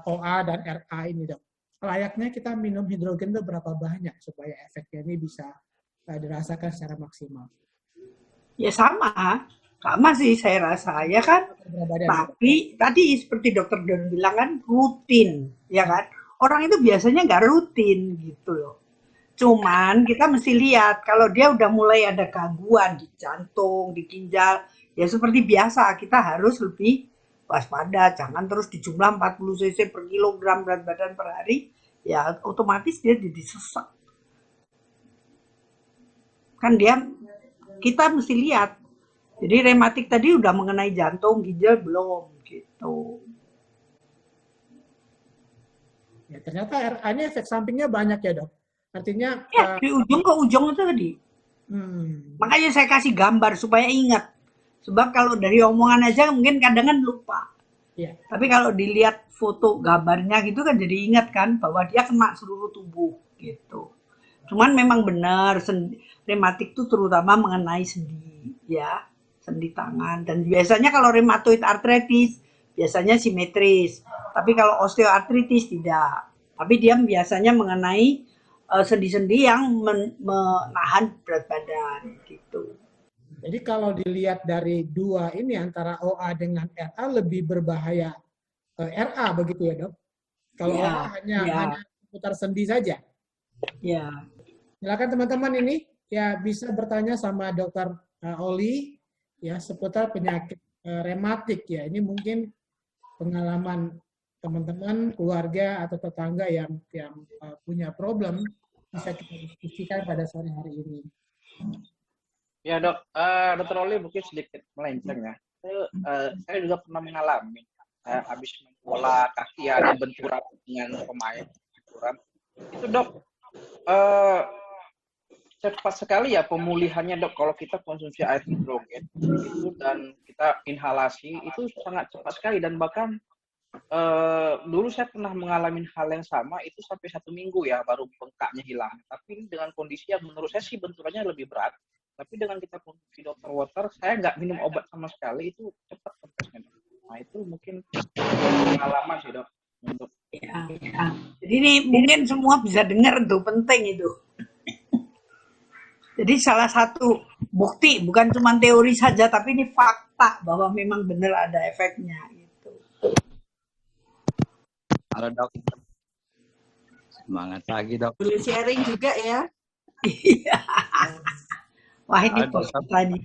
OA dan RA ini, Dok, layaknya kita minum hidrogen itu berapa banyak supaya efeknya ini bisa dirasakan secara maksimal? Ya sama sih saya rasa, ya kan? Tapi tadi seperti dokter Don bilang kan rutin, ya kan? Orang itu biasanya nggak rutin gitu loh. Cuman kita mesti lihat kalau dia udah mulai ada gangguan di jantung, di ginjal, ya seperti biasa kita harus lebih waspada. Jangan terus di jumlah 40 cc per kilogram berat badan per hari, ya otomatis dia jadi sesak. Kan kita mesti lihat. Jadi rematik tadi udah mengenai jantung, ginjal belum gitu. Ya, ternyata RA ini efek sampingnya banyak ya, Dok. Artinya ya di ujung ke ujung itu tadi. Makanya saya kasih gambar supaya ingat. Sebab kalau dari omongan aja mungkin kadang kan lupa. Ya. Tapi kalau dilihat foto gambarnya gitu kan jadi ingat kan bahwa dia kena seluruh tubuh gitu. Cuman memang benar rematik itu terutama mengenai sendi, ya, sendi tangan. Dan biasanya kalau rheumatoid arthritis biasanya simetris. Tapi kalau osteoartritis tidak. Tapi dia biasanya mengenai sendi-sendi yang menahan berat badan gitu. Jadi kalau dilihat dari dua ini antara OA dengan RA lebih berbahaya RA begitu ya, Dok? Kalau Ya, OA hanya seputar sendi saja. Ya. Silakan teman-teman ini ya bisa bertanya sama Dokter Oli ya seputar penyakit rematik ya. Ini mungkin pengalaman teman-teman, keluarga atau tetangga yang punya problem bisa kita diskusikan pada sore hari ini. Ya dok, Dokter Oli mungkin sedikit melenceng ya. Saya juga pernah mengalami habis bola kaki ada benturan dengan pemain benturan. Itu dok, cepat sekali ya pemulihannya dok kalau kita konsumsi air hidrogen itu dan kita inhalasi itu sangat cepat sekali dan bahkan dulu saya pernah mengalami hal yang sama itu sampai 1 minggu ya baru bengkaknya hilang. Tapi dengan kondisi yang menurut saya sih benturannya lebih berat. Tapi dengan kita konsumsi Dr. Water, saya nggak minum obat sama sekali itu cepat kempesnya. Nah itu mungkin pengalaman sih dok. Untuk ya. Jadi ini mungkin semua bisa dengar tuh penting itu. Jadi salah satu bukti bukan cuma teori saja tapi ini fakta bahwa memang benar ada efeknya. Halo dok, semangat pagi dok. Boleh sharing juga ya? Iya. Wah ini tadi.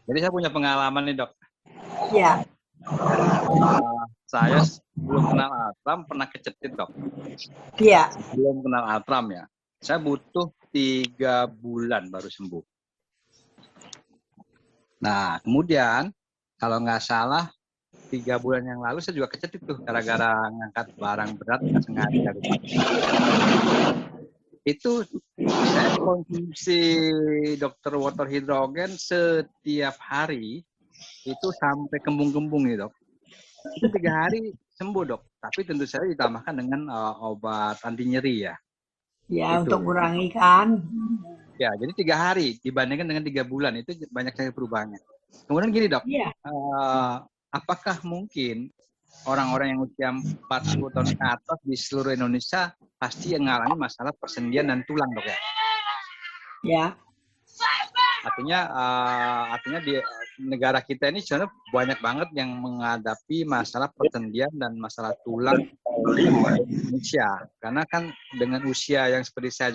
Jadi saya punya pengalaman nih dok. Ya. Saya belum kenal Atram pernah kecetit dok. Iya. Belum kenal Atram ya. Saya butuh 3 bulan baru sembuh. Nah kemudian kalau nggak salah 3 bulan yang lalu saya juga kecetit tuh gara-gara ngangkat barang berat nggak sengaja. Itu saya konsumsi Dr. Water Hydrogen setiap hari itu sampai kembung-kembung nih dok. Itu 3 hari sembuh dok. Tapi tentu saja ditambahkan dengan obat anti nyeri ya. Ya itu. untuk kurangi kan. Ya jadi 3 hari dibandingkan dengan 3 bulan itu banyak sekali perubahannya. Kemudian gini dok. Iya. Apakah mungkin orang-orang yang usia 40 tahun ke atas di seluruh Indonesia pasti yang mengalami masalah persendian dan tulang dok ya? Ya. Artinya negara kita ini sebenarnya banyak banget yang menghadapi masalah persendian dan masalah tulang di Indonesia. Karena kan dengan usia yang seperti saya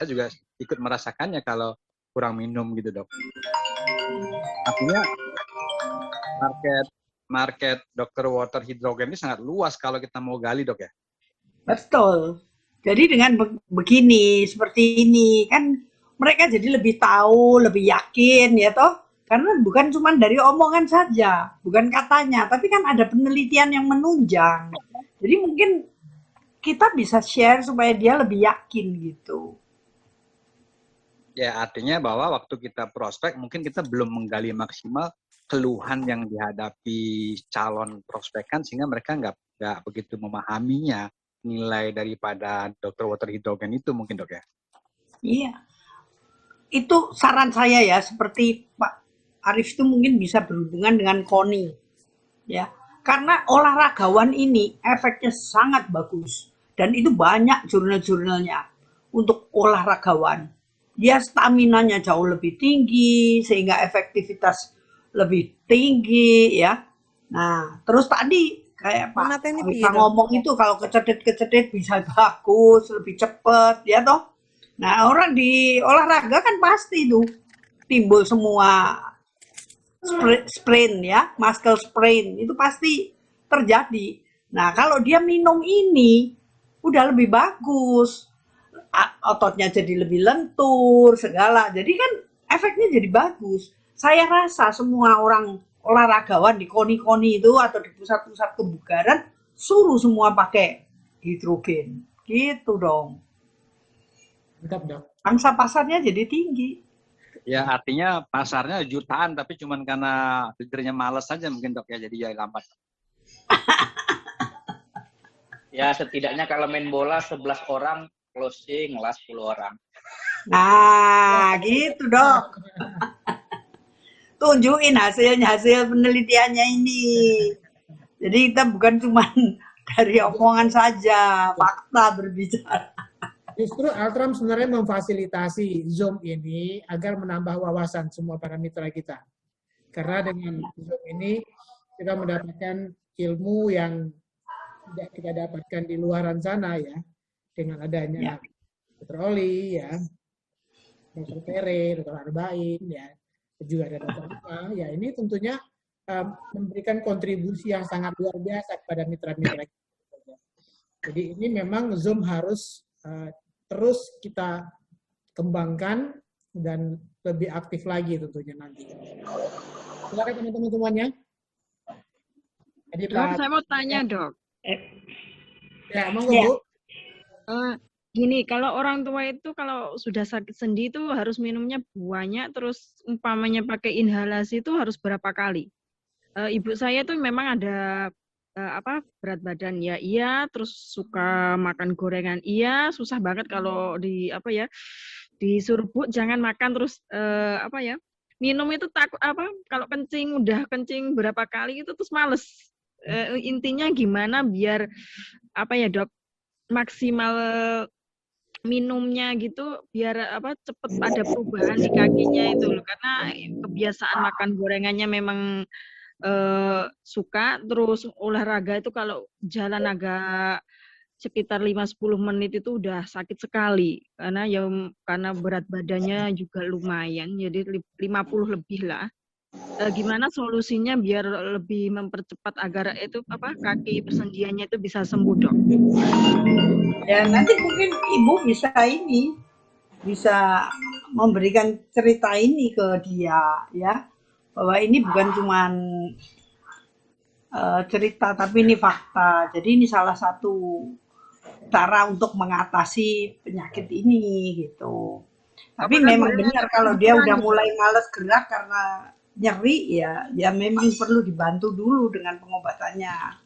juga ikut merasakannya kalau kurang minum gitu, Dok. Artinya market Dr. Water Hydrogen ini sangat luas kalau kita mau gali, Dok ya. Betul. Jadi dengan begini, seperti ini, kan mereka jadi lebih tahu, lebih yakin ya toh. Karena bukan cuma dari omongan saja, bukan katanya, tapi kan ada penelitian yang menunjang. Jadi mungkin kita bisa share supaya dia lebih yakin gitu. Ya, artinya bahwa waktu kita prospek, mungkin kita belum menggali maksimal keluhan yang dihadapi calon prospekan, sehingga mereka nggak begitu memahaminya nilai daripada Dr. Water Hydrogen itu mungkin, Dok ya? Iya. Itu saran saya ya, seperti Pak Arif itu mungkin bisa berhubungan dengan KONI. Ya. Karena olahragawan ini efeknya sangat bagus. Dan itu banyak jurnal-jurnalnya untuk olahragawan. Dia staminanya jauh lebih tinggi, sehingga efektivitas lebih tinggi ya. Nah, terus tadi kayak Pak bisa ngomong itu kalau kecedit-kecedit bisa bagus, lebih cepet ya toh. Nah, orang di olahraga kan pasti tuh timbul semua sprain ya, muscle sprain itu pasti terjadi. Nah, kalau dia minum ini udah lebih bagus. Ototnya jadi lebih lentur, segala. Jadi kan efeknya jadi bagus. Saya rasa semua orang olahragawan di KONI-KONI itu atau di pusat-pusat kebugaran suruh semua pakai hidrogen. Gitu dong. Mantap, Dok. Angsa pasarnya jadi tinggi. Ya, artinya pasarnya jutaan, tapi cuman karena leadernya males saja mungkin, Dok ya, jadi ya lambat. Ya setidaknya kalau main bola 11 orang, closing lah 10 orang. Nah, gitu dok. Tunjukin hasil penelitiannya ini. Jadi kita bukan cuma dari omongan saja, fakta berbicara. Justru Altram sebenarnya memfasilitasi Zoom ini agar menambah wawasan semua para mitra kita. Karena dengan Zoom ini kita mendapatkan ilmu yang tidak kita dapatkan di luaran sana ya. Dengan adanya Dr. Oli ya, Dr. Tere, Dr. Arbain ya, juga ada Dr. Apa, ya ini tentunya memberikan kontribusi yang sangat luar biasa kepada mitra-mitra kita. Jadi ini memang Zoom harus terus kita kembangkan dan lebih aktif lagi tentunya nanti. Silakan teman-teman semuanya. Jadi, Dok, saya mau tanya, Dok. Ya, monggo Bu. Gini, kalau orang tua itu kalau sudah sakit sendi itu harus minumnya banyak, terus umpamanya pakai inhalasi itu harus berapa kali? Ibu saya tuh memang ada berat badan ya iya, terus suka makan gorengan iya, susah banget kalau disuruh Bu jangan makan terus minum itu takut kalau kencing udah kencing berapa kali itu terus males. Intinya gimana biar Dok maksimal minumnya gitu biar cepet ada perubahan di kakinya itu loh, karena kebiasaan makan gorengannya memang suka, terus olahraga itu kalau jalan agak sekitar 5-10 menit itu udah sakit sekali karena berat badannya juga lumayan, jadi 50 lebih lah. Gimana solusinya biar lebih mempercepat agar itu kaki persendiannya itu bisa sembuh, Dok? Ya nanti mungkin ibu bisa memberikan cerita ini ke dia ya, bahwa ini bukan cuma cerita tapi ini fakta. Jadi ini salah satu cara untuk mengatasi penyakit ini gitu. Tapi memang benar kalau dia udah mulai males gerak karena nyeri ya memang perlu dibantu dulu dengan pengobatannya.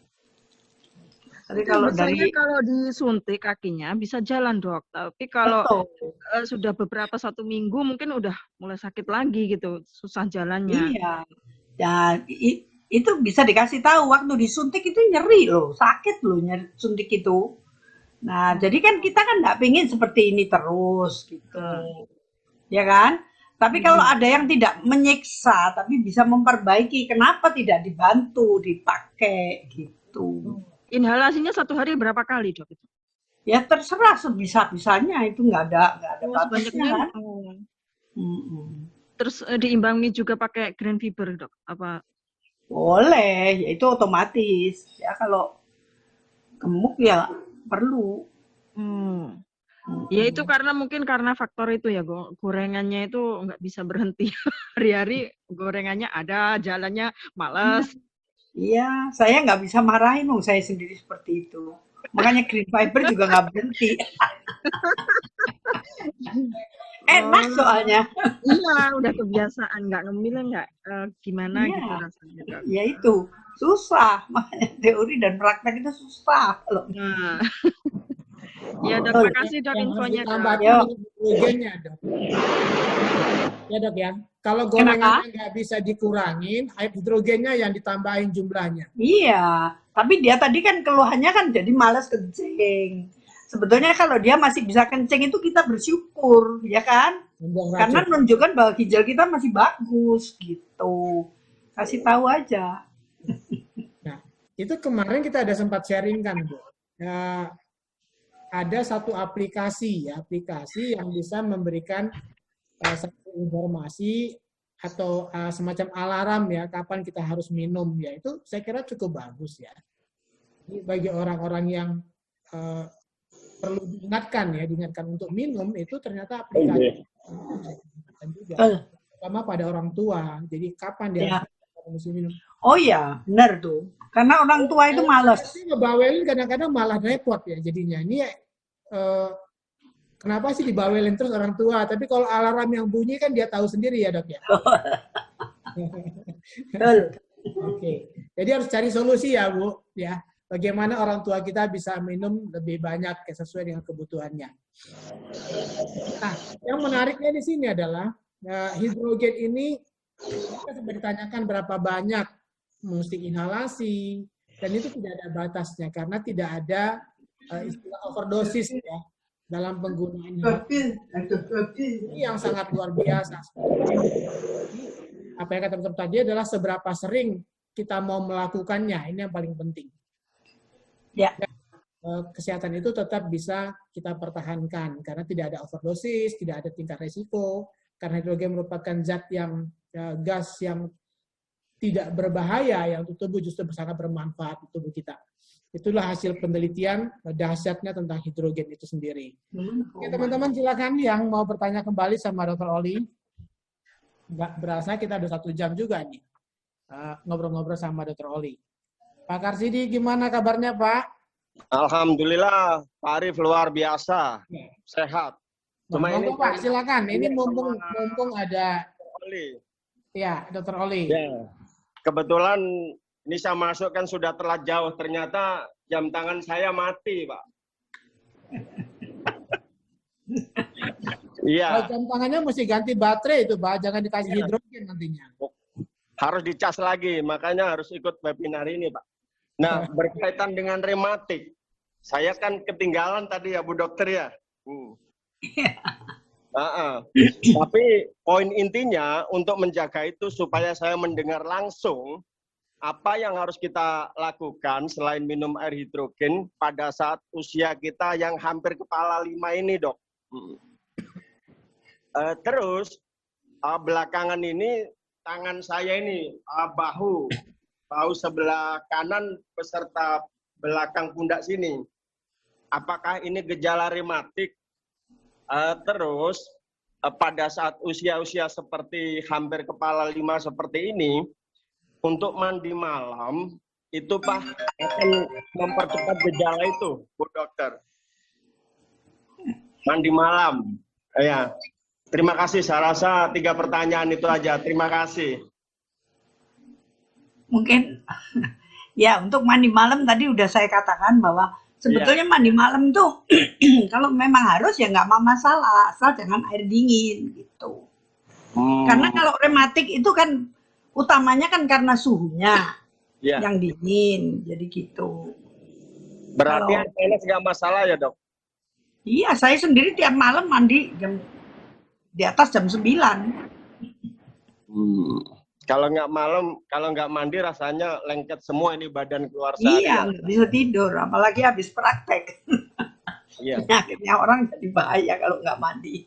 Tapi kalau kalau disuntik kakinya bisa jalan, Dok. Tapi kalau sudah beberapa 1 minggu mungkin udah mulai sakit lagi gitu, susah jalannya. Iya. Dan itu bisa dikasih tahu waktu disuntik itu nyeri loh, sakit loh nyeri suntik itu. Nah, jadi kan kita kan nggak pengen seperti ini terus gitu. Ya kan? Tapi kalau ada yang tidak menyiksa, tapi bisa memperbaiki, kenapa tidak dibantu, dipakai gitu? Inhalasinya 1 hari berapa kali, Dok? Itu? Ya terserah sebisa-bisanya, itu nggak ada Oh, batasnya sebanyaknya. kan. Oh. Mm-mm. Terus diimbangi juga pakai Grand Fiber, Dok? Apa? Boleh, ya itu otomatis. Ya kalau gemuk ya perlu. Hmm. Ya itu karena mungkin karena faktor itu ya, gorengannya itu nggak bisa berhenti. Hari-hari gorengannya ada, jalannya malas. Iya, saya nggak bisa marahin, saya sendiri seperti itu. Makanya green fiber juga nggak berhenti. Enak soalnya. Iya, udah kebiasaan, nggak ngemil nggak gimana Iya. gitu rasanya, Dok. Ya itu susah, makanya teori dan praktek itu susah. Loh. Nah, ya Dok, Betul. makasih Dok Yang harus infonya Dok. ditambah Yo. hidrogennya, Dok. Ya, Dok ya. Kalau gorengannya nggak bisa dikurangin, air hidrogennya yang ditambahin jumlahnya. Iya, tapi dia tadi kan keluhannya kan jadi malas kencing. Sebetulnya kalau dia masih bisa kencing itu kita bersyukur, ya kan? Membuang Karena racun. menunjukkan bahwa ginjal kita masih bagus gitu. Kasih tahu aja. Nah, itu kemarin kita ada sempat sharing kan, Bu. Ya, ada satu aplikasi yang bisa memberikan satu informasi atau semacam alarm ya kapan kita harus minum ya. Itu saya kira cukup bagus ya. Jadi bagi orang-orang yang perlu diingatkan untuk minum itu ternyata aplikasi juga terutama pada orang tua. Jadi kapan dia harus minum? Oh ya, benar tuh. Karena orang tua itu malas. Ngebawelin kadang-kadang malah repot ya jadinya. Ini kenapa sih dibawelin terus orang tua? Tapi kalau alarm yang bunyi kan dia tahu sendiri ya, Dok ya. Betul. Oke. Jadi harus cari solusi ya, Bu, ya. Bagaimana orang tua kita bisa minum lebih banyak sesuai dengan kebutuhannya. Nah, yang menariknya di sini adalah hidrogen ini kita sempat ditanyakan berapa banyak mesti inhalasi dan itu tidak ada batasnya karena tidak ada istilah overdosis ya dalam penggunaan ini yang sangat luar biasa. Apa yang kata Dr. tadi adalah seberapa sering kita mau melakukannya, ini yang paling penting. Ya. Kesehatan itu tetap bisa kita pertahankan karena tidak ada overdosis, tidak ada tingkat resiko, karena hidrogen merupakan zat yang gas yang tidak berbahaya yang untuk tubuh justru sangat bermanfaat untuk tubuh kita. Itulah hasil penelitian dahsyatnya tentang hidrogen itu sendiri. Oke, teman-teman silakan yang mau bertanya kembali sama Dr. Oli. Nggak berasa kita udah 1 jam juga nih ngobrol-ngobrol sama Dr. Oli. Pak Karsidi, gimana kabarnya Pak? Alhamdulillah, Pak Arif luar biasa, sehat. Cuma ini Pak, silakan. Ini mumpung ada Oli. ya, Dr. Oli. Ya. Kebetulan ini saya masuk kan sudah telat jauh, ternyata jam tangan saya mati, Pak. Iya. Jam tangannya mesti ganti baterai itu, Pak. Jangan dikasih hidrogen nantinya. Harus dicas lagi, makanya harus ikut webinar ini, Pak. Nah, berkaitan dengan rematik, saya kan ketinggalan tadi ya, Bu Dokter ya. Tapi poin intinya untuk menjaga itu supaya saya mendengar langsung apa yang harus kita lakukan selain minum air hidrogen pada saat usia kita yang hampir kepala 5 ini, Dok. Terus belakangan ini tangan saya ini bahu sebelah kanan beserta belakang pundak sini. Apakah ini gejala rematik? Terus pada saat usia-usia seperti hampir kepala 5 seperti ini, untuk mandi malam itu Pak akan mempercepat gejala itu, Bu Dokter. Mandi malam, ya. Terima kasih. Saya rasa 3 pertanyaan itu aja. Terima kasih. Mungkin ya untuk mandi malam tadi udah saya katakan bahwa sebetulnya mandi malam tuh kalau memang harus ya nggak masalah, asal jangan air dingin gitu. Karena kalau rematik itu kan utamanya kan karena suhunya yang dingin, jadi gitu. Berarti air panas nggak masalah ya, Dok? Iya, saya sendiri tiap malam mandi di atas jam 9. Kalau nggak malam, kalau nggak mandi rasanya lengket semua ini badan keluar Iya, seharian. nggak bisa tidur, apalagi habis praktek. Iya. Penyakitnya orang jadi bahaya kalau nggak mandi.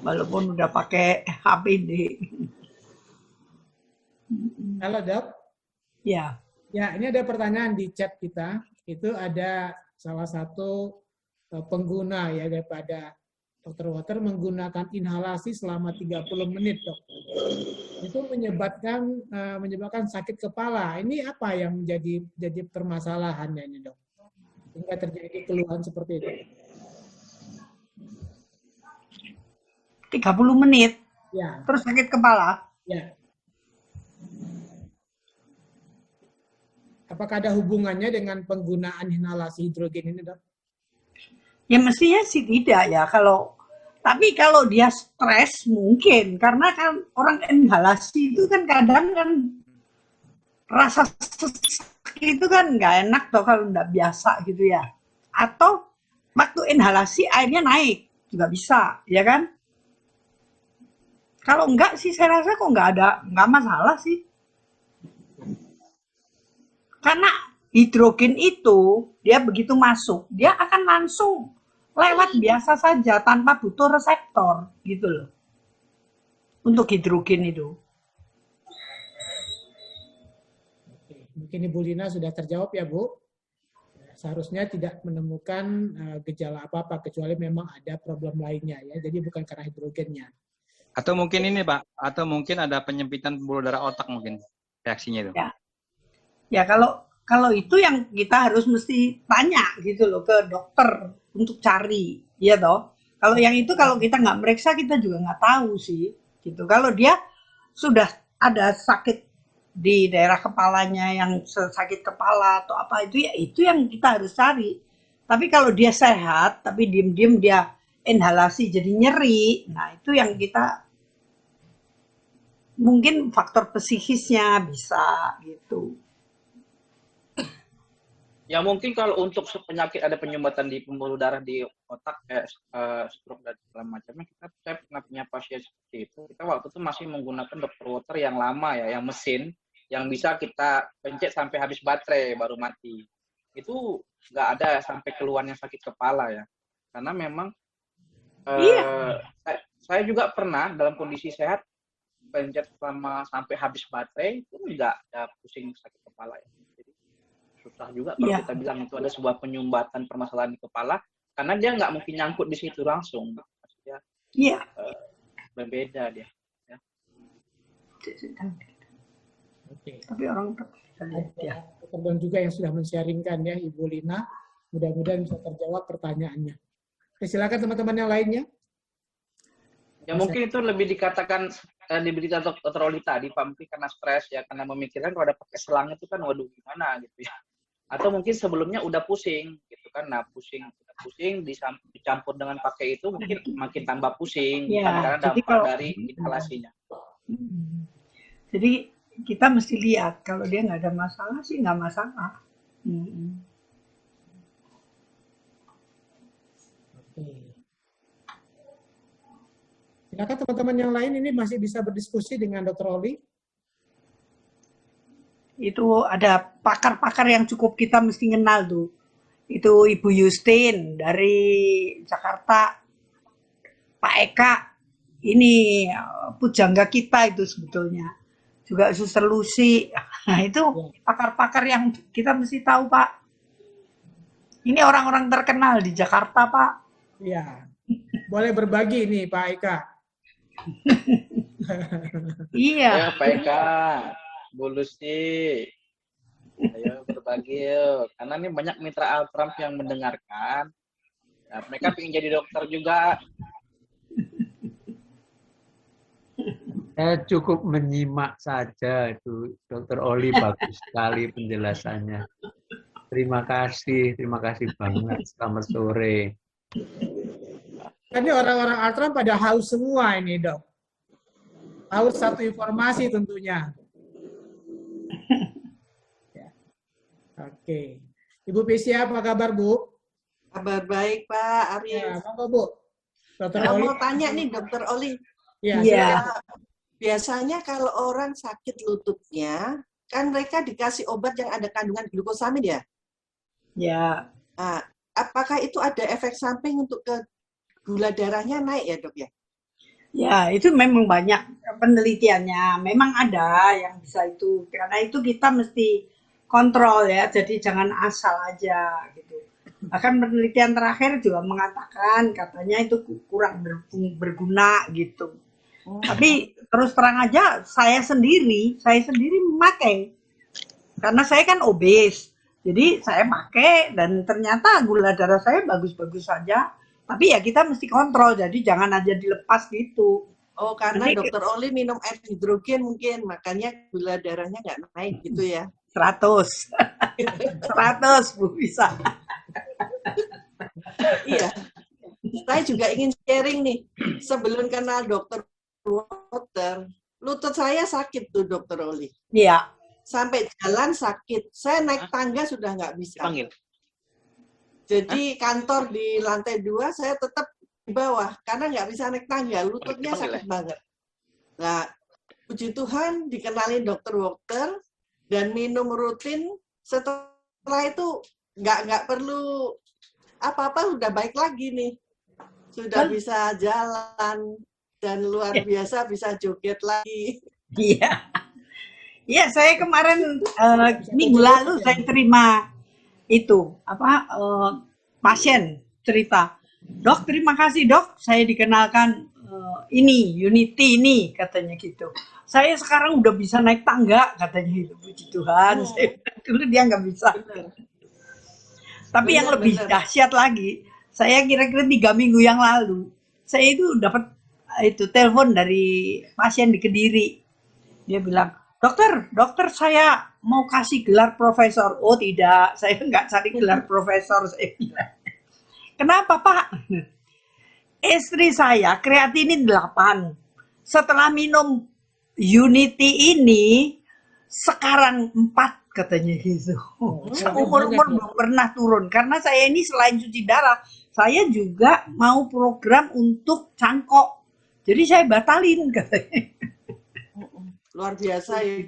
Walaupun udah pakai HPD. Halo Dok. Ya, Ya, ini ada pertanyaan di chat kita. Itu ada salah satu pengguna ya daripada Dr. Water menggunakan inhalasi selama 30 menit, Dok. Itu menyebabkan sakit kepala. Ini apa yang jadi permasalahannya ini, Dok? Hingga terjadi keluhan seperti itu. 30 menit, Ya, terus sakit kepala. ya. Apakah ada hubungannya dengan penggunaan inhalasi hidrogen ini, Dok? Ya mestinya sih tidak ya, tapi kalau dia stres mungkin, karena kan orang inhalasi itu kan kadang kan rasa sesak itu kan nggak enak toh kalau nggak biasa gitu ya. Atau waktu inhalasi airnya naik juga bisa, ya kan? Kalau enggak sih saya rasa kok nggak masalah sih. Karena hidrogen itu dia begitu masuk, dia akan langsung lewat biasa saja tanpa butuh reseptor gitu loh. Untuk hidrogen itu. Oke, mungkin Ibu Lina sudah terjawab ya, Bu. Seharusnya tidak menemukan gejala apa-apa kecuali memang ada problem lainnya ya. Jadi bukan karena hidrogennya. Atau mungkin ini Pak, atau mungkin ada penyempitan pembuluh darah otak mungkin reaksinya itu. Ya kalau itu yang kita harus mesti tanya gitu loh ke dokter untuk cari, ya toh. Kalau yang itu kalau kita nggak meriksa kita juga nggak tahu sih, gitu. Kalau dia sudah ada sakit di daerah kepalanya yang sakit kepala atau apa itu yang kita harus cari. Tapi kalau dia sehat tapi diem-diem dia inhalasi jadi nyeri, nah itu yang kita mungkin faktor psikisnya bisa gitu. Ya mungkin kalau untuk penyakit ada penyumbatan di pembuluh darah di otak kayak stroke dan segala macamnya, saya pernah punya pasien seperti itu. Kita waktu itu masih menggunakan Dr. Water yang lama ya, yang mesin, yang bisa kita pencet sampai habis baterai baru mati. Itu nggak ada sampai keluarnya sakit kepala ya, karena memang saya juga pernah dalam kondisi sehat pencet sampai habis baterai itu nggak ada pusing sakit kepala ya. Susah juga kalau kita bilang itu ada sebuah penyumbatan permasalahan di kepala, karena dia nggak mungkin nyangkut di situ langsung. Maksudnya berbeda dia. Ya. Oke. Tapi orang teman juga yang sudah men-sharingkan ya Ibu Lina. Mudah-mudahan bisa terjawab pertanyaannya. Oke, silakan teman-teman yang lainnya. Ya mungkin itu lebih dikatakan diberita Dr. Oli tadi Pak, mungkin karena stres ya, karena memikirkan kalau ada pakai selang itu kan waduh gimana gitu ya. Atau mungkin sebelumnya udah pusing gitu kan. Nah, pusing dicampur dengan pakai itu mungkin makin tambah pusing karena dampak dari inhalasinya. Jadi kita mesti lihat kalau dia nggak ada masalah sih nggak masalah. Silakan teman-teman yang lain ini masih bisa berdiskusi dengan Dr. Oli. Itu ada pakar-pakar yang cukup kita mesti kenal tuh. Itu Ibu Yustin dari Jakarta, Pak Eka, ini pujangga kita itu sebetulnya. Juga Suster Lucy. Nah itu pakar-pakar yang kita mesti tahu Pak. Ini orang-orang terkenal di Jakarta Pak. Iya. Boleh berbagi nih Pak Eka. Iya. Pak Eka. Bu Lucy, ayo berbagi yuk. Karena ini banyak mitra Altram yang mendengarkan. Nah, mereka ingin jadi dokter juga. Saya cukup menyimak saja itu Dr. Oli, bagus sekali penjelasannya. Terima kasih banget. Selamat sore. Ini orang-orang Altram pada haus semua ini Dok. Haus satu informasi tentunya. Oke. Ibu Pesia, apa kabar, Bu? Kabar baik, Pak Aris. Ya, apa, Bu? Dr. Saya Oli. mau tanya nih, Dr. Oli. Ya. biasanya kalau orang sakit lututnya, kan mereka dikasih obat yang ada kandungan glukosamin ya? Ya, Nah, apakah itu ada efek samping untuk ke gula darahnya naik ya dok ya? ya itu memang banyak penelitiannya. Memang ada yang bisa itu. Karena itu kita mesti kontrol ya. Jadi jangan asal aja gitu. Bahkan penelitian terakhir juga mengatakan katanya itu kurang berguna gitu. Tapi terus terang aja saya sendiri memakai. Karena saya kan obes. Jadi saya pakai dan ternyata gula darah saya bagus-bagus saja. Tapi ya kita mesti kontrol, jadi jangan aja dilepas gitu. Oh, karena Nanti dokter Oli minum air hidrogen mungkin, makanya gula darahnya nggak naik gitu ya. 100. 100 Bu bisa. Iya. Saya juga ingin sharing nih. Sebelum kenal dokter Water, lutut saya sakit tuh dokter Oli. Iya. Sampai jalan sakit. Saya naik tangga sudah nggak bisa. Panggil. Jadi kantor di lantai 2 saya tetap di bawah karena nggak bisa naik tangga, lututnya sakit banget. Nah, puji Tuhan dikenalin dokter Walter dan minum rutin. Setelah itu nggak perlu apa-apa, udah baik lagi nih, sudah bisa jalan dan luar biasa bisa joget lagi. Iya. Iya, saya kemarin minggu lalu saya terima itu pasien cerita, dok terima kasih dok, saya dikenalkan ini Unity ini katanya gitu. Saya sekarang udah bisa naik tangga katanya itu, puji Tuhan. Dulu dia nggak bisa. Tapi yang lebih dahsyat lagi, saya kira-kira 3 minggu yang lalu, saya itu dapat itu telepon dari pasien di Kediri. Dia bilang, dokter saya mau kasih gelar profesor. Oh tidak, saya nggak cari gelar profesor, saya bilang. Kenapa Pak? Istri saya kreatinin 8. Setelah minum Unity ini, sekarang 4 katanya gitu. Umur-umur belum pernah turun. Karena saya ini selain cuci darah, saya juga mau program untuk cangkok. Jadi saya batalin katanya. Luar biasa ya.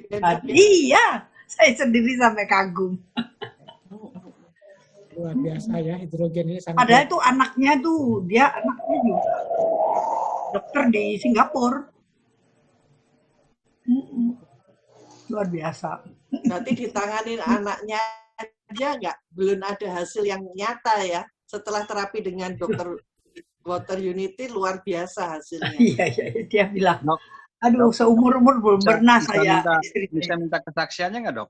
Iya, saya sendiri sampai kagum. Luar biasa ya, hidrogen ini sangat. Padahal itu anaknya tuh, dia anaknya juga dokter di Singapura. Luar biasa. Berarti ditanganin anaknya aja belum ada hasil yang nyata ya. Setelah terapi dengan dokter Water Unity luar biasa hasilnya. Iya, dia bilang, aduh seumur-umur belum pernah saya. Bisa minta kesaksiannya nggak dok?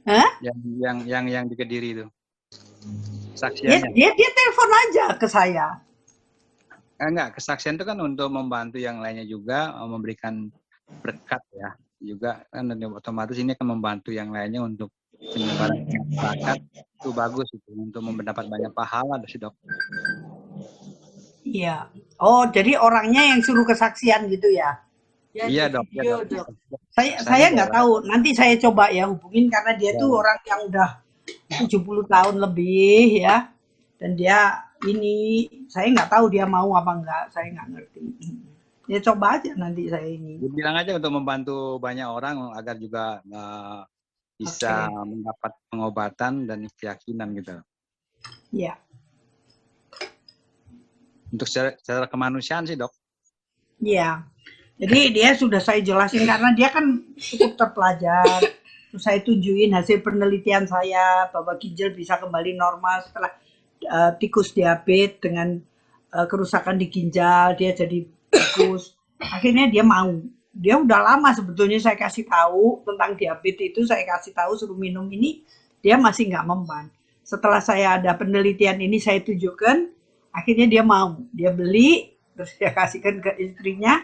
Hah? Yang di Kediri itu. Kesaksiannya. Dia telepon aja ke saya. Enggak, kesaksian itu kan untuk membantu yang lainnya juga, memberikan berkat ya. Juga kan otomatis ini akan membantu yang lainnya untuk penyebaran masyarakat. Itu bagus itu untuk mendapat banyak pahala sih dok. Iya. Oh, jadi orangnya yang suruh kesaksian gitu ya? Ya, iya dok. Video, Ya, dok. Saya nggak tahu. Nanti saya coba ya hubungin karena dia tuh orang yang udah 70 tahun lebih ya. Dan dia ini, saya nggak tahu dia mau apa enggak. Saya nggak ngerti. Ya coba aja nanti saya ini. Bilang aja untuk membantu banyak orang agar juga bisa mendapat pengobatan dan keyakinan gitu. Iya. Untuk secara kemanusiaan sih dok. Iya. Jadi dia sudah saya jelasin karena dia kan cukup terpelajar. Terus saya tunjukin hasil penelitian saya bahwa ginjal bisa kembali normal setelah tikus diabetes dengan kerusakan di ginjal, dia jadi tikus. Akhirnya dia mau. Dia udah lama sebetulnya saya kasih tahu tentang diabetes itu, saya kasih tahu suruh minum ini, dia masih nggak memban. Setelah saya ada penelitian ini saya tunjukkan, akhirnya dia mau. Dia beli, terus dia kasihkan ke istrinya.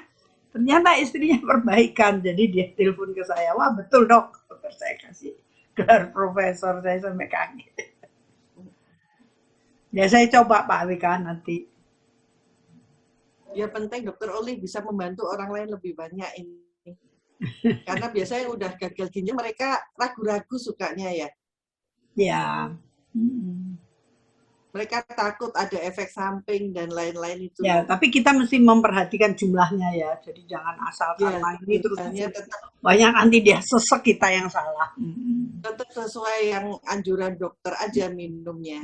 Ternyata istrinya perbaikan, jadi dia telepon ke saya, wah betul dok, saya kasih gelar profesor, saya sampai kaget. Ya saya coba Pak Wika nanti. Ya penting dokter Oli bisa membantu orang lain lebih banyak ini. Karena biasanya udah gagal ginjal mereka ragu-ragu sukanya ya. Ya. Mereka takut ada efek samping dan lain-lain itu. Ya, tapi kita mesti memperhatikan jumlahnya ya. Jadi jangan asal Ya, karena ini terus jumlahnya tetap banyak nanti dia sesek kita yang salah. tetap sesuai yang anjuran dokter aja minumnya.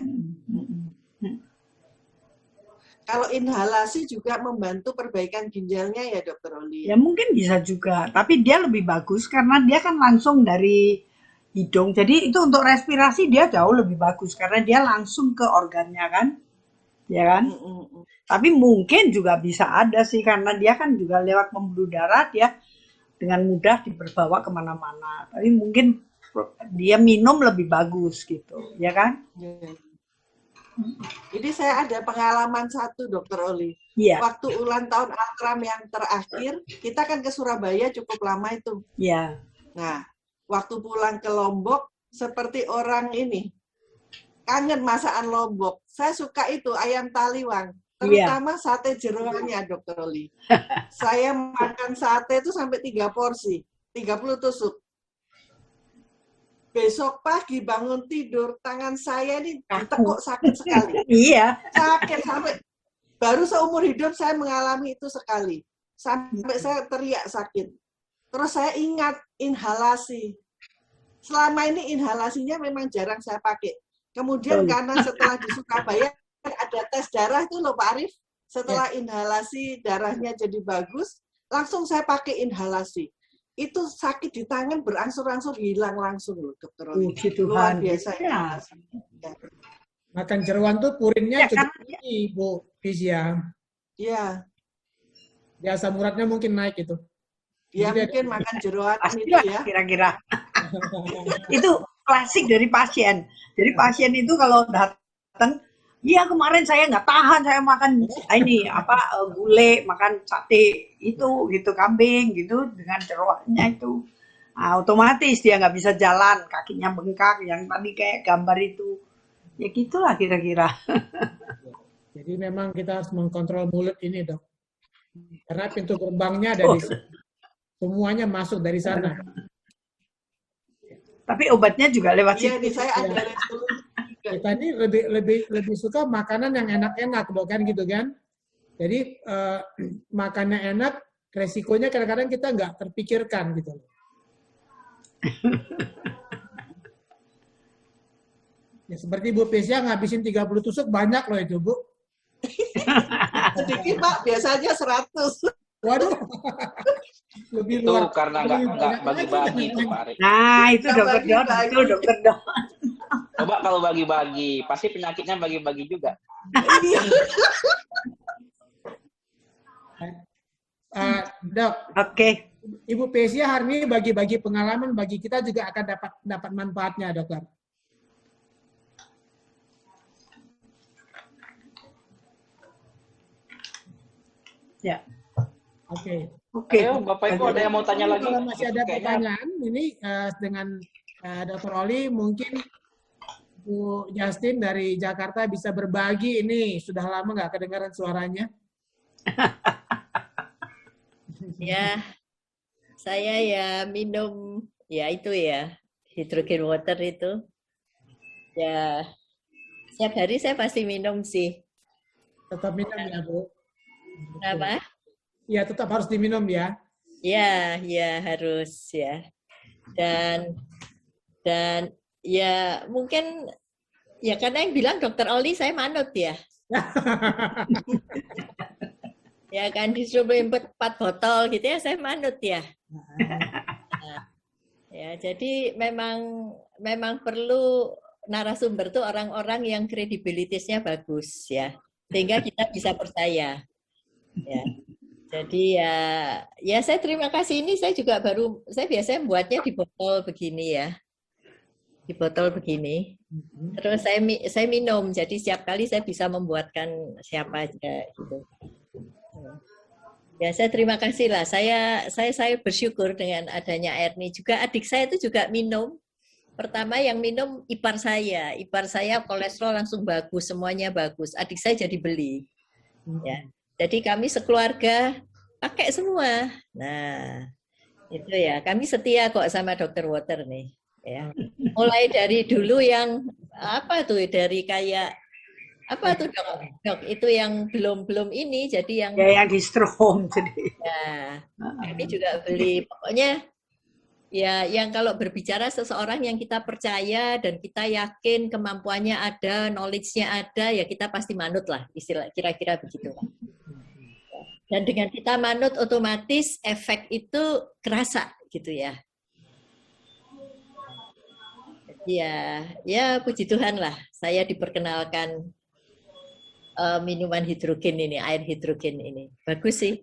Kalau inhalasi juga membantu perbaikan ginjalnya ya Dokter Oli. Ya mungkin bisa juga, tapi dia lebih bagus karena dia kan langsung dari hidung. Jadi itu untuk respirasi dia jauh lebih bagus karena dia langsung ke organnya kan. Ya kan? Tapi mungkin juga bisa ada sih karena dia kan juga lewat pembuluh darah dia dengan mudah dibawa kemana-mana. Tapi mungkin dia minum lebih bagus gitu, ya kan? Jadi saya ada pengalaman satu Dokter Oli. Iya. Waktu ulang tahun Akram yang terakhir, kita kan ke Surabaya cukup lama itu. Iya. Nah, waktu pulang ke Lombok, seperti orang ini, kangen masakan Lombok. Saya suka itu, ayam taliwang. Terutama sate jeroannya, Dokter Oli. Saya makan sate itu sampai 3 porsi, 30 tusuk. Besok pagi bangun tidur, tangan saya ini ditekuk sakit sekali. Iya. Sakit sampai, baru seumur hidup saya mengalami itu sekali. Sampai saya teriak sakit. Terus saya ingat inhalasi. Selama ini inhalasinya memang jarang saya pakai. Kemudian karena setelah di Surabaya ada tes darah itu loh Pak Arief. Setelah inhalasi darahnya jadi bagus, langsung saya pakai inhalasi. Itu sakit di tangan berangsur-angsur hilang langsung loh Dokter Oli. Luar biasa inhalasi. Ya. Makan jeroan tuh purinnya cukup tinggi, Bu Fizia. Iya. Ya, asam uratnya mungkin naik itu. Ya Jadi mungkin makan jeroan itu Pastilah ya. kira-kira. Itu klasik dari pasien. Jadi pasien itu kalau datang, iya kemarin saya nggak tahan, saya makan ini gulai, makan sate itu gitu kambing gitu dengan jeroannya itu. Nah, otomatis dia nggak bisa jalan, kakinya bengkak yang tadi kayak gambar itu. Ya gitulah kira-kira. Jadi memang kita harus mengkontrol mulut ini, Dok. Karena pintu gerbangnya ada di situ. Semuanya masuk dari sana. Tapi obatnya juga lewat Iya, situ. di saya ada resolusi. Kita ini lebih suka makanan yang enak-enak, Dok, kan gitu kan? Jadi makannya enak, resikonya kadang-kadang kita nggak terpikirkan gitu. Ya, seperti Bu Pesia ngabisin 30 tusuk banyak loh itu, Bu. Sedikit Pak, biasanya 100. Waduh. Lebih Itu luar. karena nggak bagi-bagi itu Pak Arief. Nah, itu Dokter Don, betul Dokter Don. Coba kalau bagi-bagi, pasti penyakitnya bagi-bagi juga. Dok. Oke. Ibu Pesia hari ini bagi-bagi pengalaman bagi kita juga akan dapat manfaatnya, Dokter. Ya. Oke. Oke. Ayo, Bapak Ibu ada yang mau tanya lagi? Kalau masih ada Kayaknya- pertanyaan, ini dengan Dr. Oli mungkin Bu Justin dari Jakarta bisa berbagi. Ini sudah lama nggak kedengaran suaranya. Ya, saya ya minum ya itu ya hydrogen water itu. Ya, setiap hari saya pasti minum sih. Tetap minum ya, Bu. Kenapa? Ya, tetap harus diminum ya. Ya, ya harus ya. Dan ya mungkin ya karena yang bilang Dokter Oli saya manut ya. Ya kan disuruh 4 botol gitu ya saya manut ya. Nah, ya jadi memang perlu narasumber tuh orang-orang yang kredibilitasnya bagus ya. Sehingga kita bisa percaya. Ya. Jadi ya saya terima kasih ini saya biasanya membuatnya di botol begini ya. Di botol begini. Terus saya minum. Jadi setiap kali saya bisa membuatkan siapa aja gitu. Ya saya terima kasih lah. Saya bersyukur dengan adanya air ini juga. Adik saya itu juga minum. Pertama yang minum ipar saya. Ipar saya kolesterol langsung bagus, semuanya bagus. Adik saya jadi beli. Ya. Jadi kami sekeluarga pakai semua. Nah, itu ya. Kami setia kok sama Dr. Water nih. Ya. Mulai dari dulu yang apa tuh dari kayak Apa tuh dok? Dok, itu yang belum ini, jadi yang Ya yang di strom jadi. ya, ini juga beli. Pokoknya ya yang kalau berbicara seseorang yang kita percaya dan kita yakin kemampuannya ada, knowledge-nya ada, ya kita pasti manut lah, istilah kira-kira begitu. Dan dengan kita manut otomatis efek itu kerasa gitu ya. Ya puji Tuhan lah, saya diperkenalkan minuman hidrogen ini, air hidrogen ini. Bagus sih.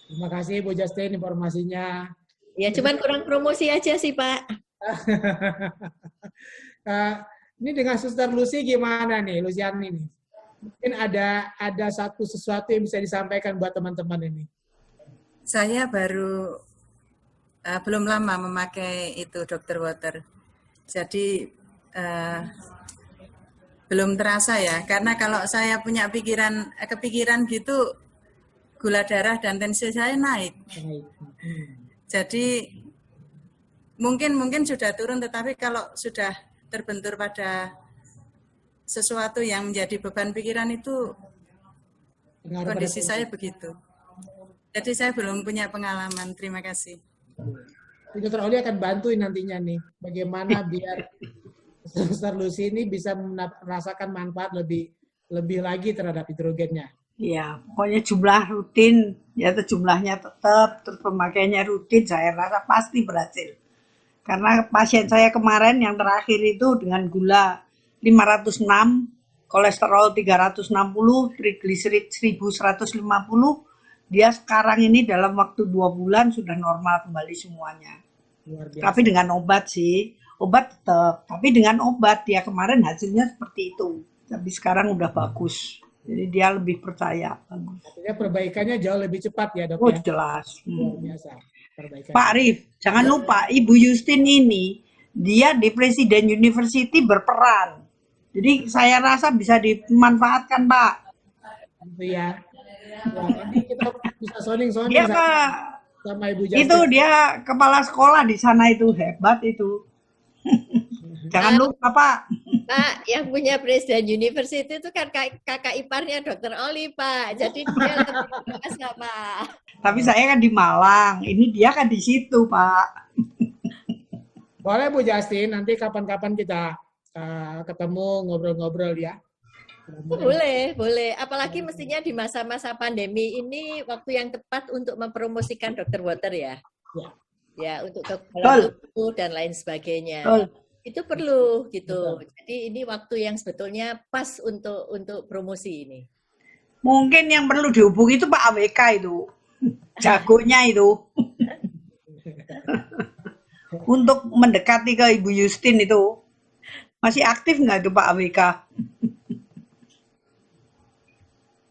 Terima kasih Bu Justin informasinya. Ya cuman kurang promosi aja sih Pak. Ini dengan Suster Lucy gimana nih, Luciani nih? Mungkin ada sesuatu yang bisa disampaikan buat teman-teman ini. Saya baru belum lama memakai itu Dr. Water. Jadi belum terasa ya, karena kalau saya punya kepikiran gitu, gula darah dan tensi saya naik. Jadi mungkin sudah turun, tetapi kalau sudah terbentur pada sesuatu yang menjadi beban pikiran itu, kondisi saya begitu. Jadi saya belum punya pengalaman. Terima kasih. Dr. Oli akan bantuin nantinya nih, bagaimana biar Suster Lucy ini bisa merasakan manfaat lebih lagi terhadap hidrogennya. Ya, pokoknya jumlah rutin, ya jumlahnya tetap, terus pemakaiannya rutin, saya rasa pasti berhasil. Karena pasien saya kemarin yang terakhir itu dengan gula 506, kolesterol 360, trigliserid 1150, dia sekarang ini dalam waktu 2 bulan sudah normal kembali semuanya. Luar biasa. Tapi dengan obat sih, obat tetap. Tapi dengan obat dia kemarin hasilnya seperti itu. Tapi sekarang udah bagus. Jadi dia lebih percaya. Bagus. Artinya perbaikannya jauh lebih cepat ya dok Oh ya? jelas. Luar biasa. Perbaikannya. Pak Arif, jangan lupa Ibu Justin ini, dia di Presiden University berperan. Jadi saya rasa bisa dimanfaatkan Pak. Itu ya. Nanti kita bisa soning-soning Dia sama Ibu Justin. itu dia kepala sekolah di sana itu, hebat itu. Jangan lupa Pak. Pak, yang punya Presiden University itu kan kakak iparnya Dr. Oli, Pak. Jadi dia lebih berkuasa, Pak. Tapi saya kan di Malang, ini dia kan di situ Pak. Boleh Bu Justin, nanti kapan-kapan kita ketemu ngobrol-ngobrol ya. Boleh. Apalagi mestinya di masa-masa pandemi ini waktu yang tepat untuk mempromosikan Dr. Water ya. Ya, untuk kekebalan tubuh dan lain sebagainya. Itu perlu gitu. Jadi ini waktu yang sebetulnya pas untuk promosi ini. Mungkin yang perlu dihubungi itu Pak AWK itu. Jagonya itu. Untuk mendekati ke Ibu Justin itu. Masih aktif nggak itu Pak AWK?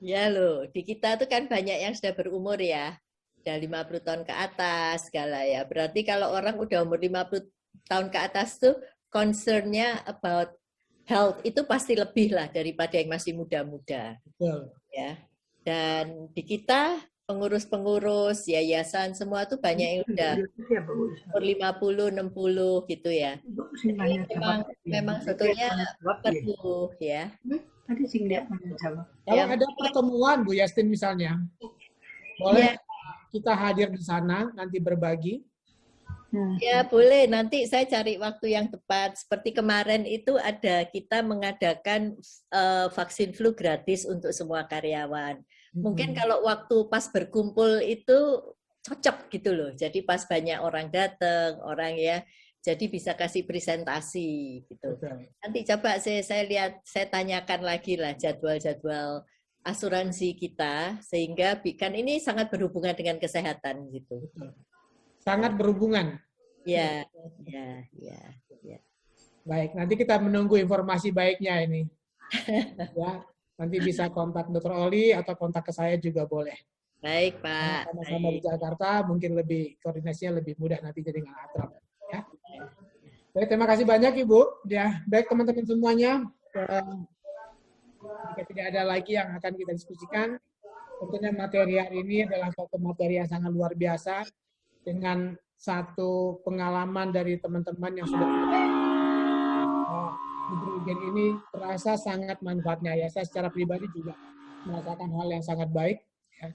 Ya loh, di kita tuh kan banyak yang sudah berumur ya. Udah 50 tahun ke atas segala ya. Berarti kalau orang udah umur 50 tahun ke atas tuh concern-nya about health itu pasti lebih lah daripada yang masih muda-muda. Ya. Dan di kita pengurus-pengurus, yayasan semua tuh banyak yang udah umur 50, 60 gitu ya. Jadi memang sebetulnya perlu ya. Tadi sih lihat jawab. Kalau ada pertemuan Bu Justin misalnya, boleh kita hadir di sana nanti berbagi. Ya boleh, nanti saya cari waktu yang tepat. Seperti kemarin itu kita mengadakan vaksin flu gratis untuk semua karyawan. Mungkin kalau waktu pas berkumpul itu cocok gitu loh. Jadi pas banyak orang datang, orang ya, jadi bisa kasih presentasi gitu. Nanti coba saya lihat, saya tanyakan lagi lah jadwal-jadwal asuransi kita sehingga kan ini sangat berhubungan dengan kesehatan gitu. Sangat berhubungan. Ya. Baik, nanti kita menunggu informasi baiknya ini. Ya, nanti bisa kontak Dr. Oli atau kontak ke saya juga boleh. Baik, Pak. Sama-sama di Jakarta, mungkin koordinasinya lebih mudah nanti jadi nggak akrab. Ya. Baik, terima kasih banyak Ibu. Ya, baik teman-teman semuanya. Jika tidak ada lagi yang akan kita diskusikan, tentunya materi hari ini adalah suatu materi yang sangat luar biasa dengan satu pengalaman dari teman-teman yang sudah oksigen ini terasa sangat manfaatnya ya. Saya secara pribadi juga merasakan hal yang sangat baik. Ya.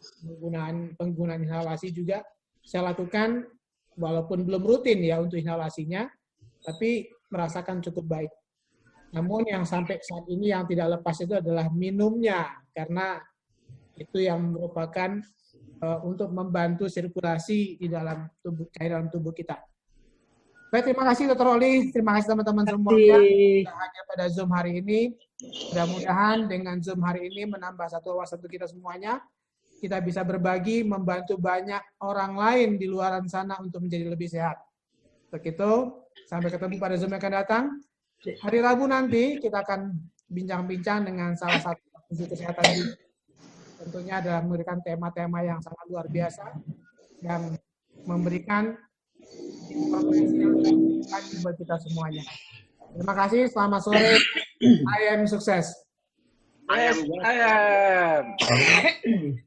Penggunaan inhalasi juga saya lakukan walaupun belum rutin ya untuk inhalasinya, tapi merasakan cukup baik. Namun yang sampai saat ini yang tidak lepas itu adalah minumnya, karena itu yang merupakan untuk membantu sirkulasi di dalam cairan tubuh kita. Baik, terima kasih Dr. Oli, terima kasih teman-teman semuanya yang hadir pada Zoom hari ini. Mudah-mudahan dengan Zoom hari ini menambah satu wawasan untuk kita semuanya. Kita bisa berbagi, membantu banyak orang lain di luar sana untuk menjadi lebih sehat. Untuk itu, sampai ketemu pada Zoom yang akan datang. Hari Rabu nanti kita akan bincang-bincang dengan salah satu praktisi kesehatan juga. Tentunya adalah memberikan tema-tema yang sangat luar biasa yang memberikan informasi yang sangat buat kita semuanya. Terima kasih, selamat sore. I am sukses. I am.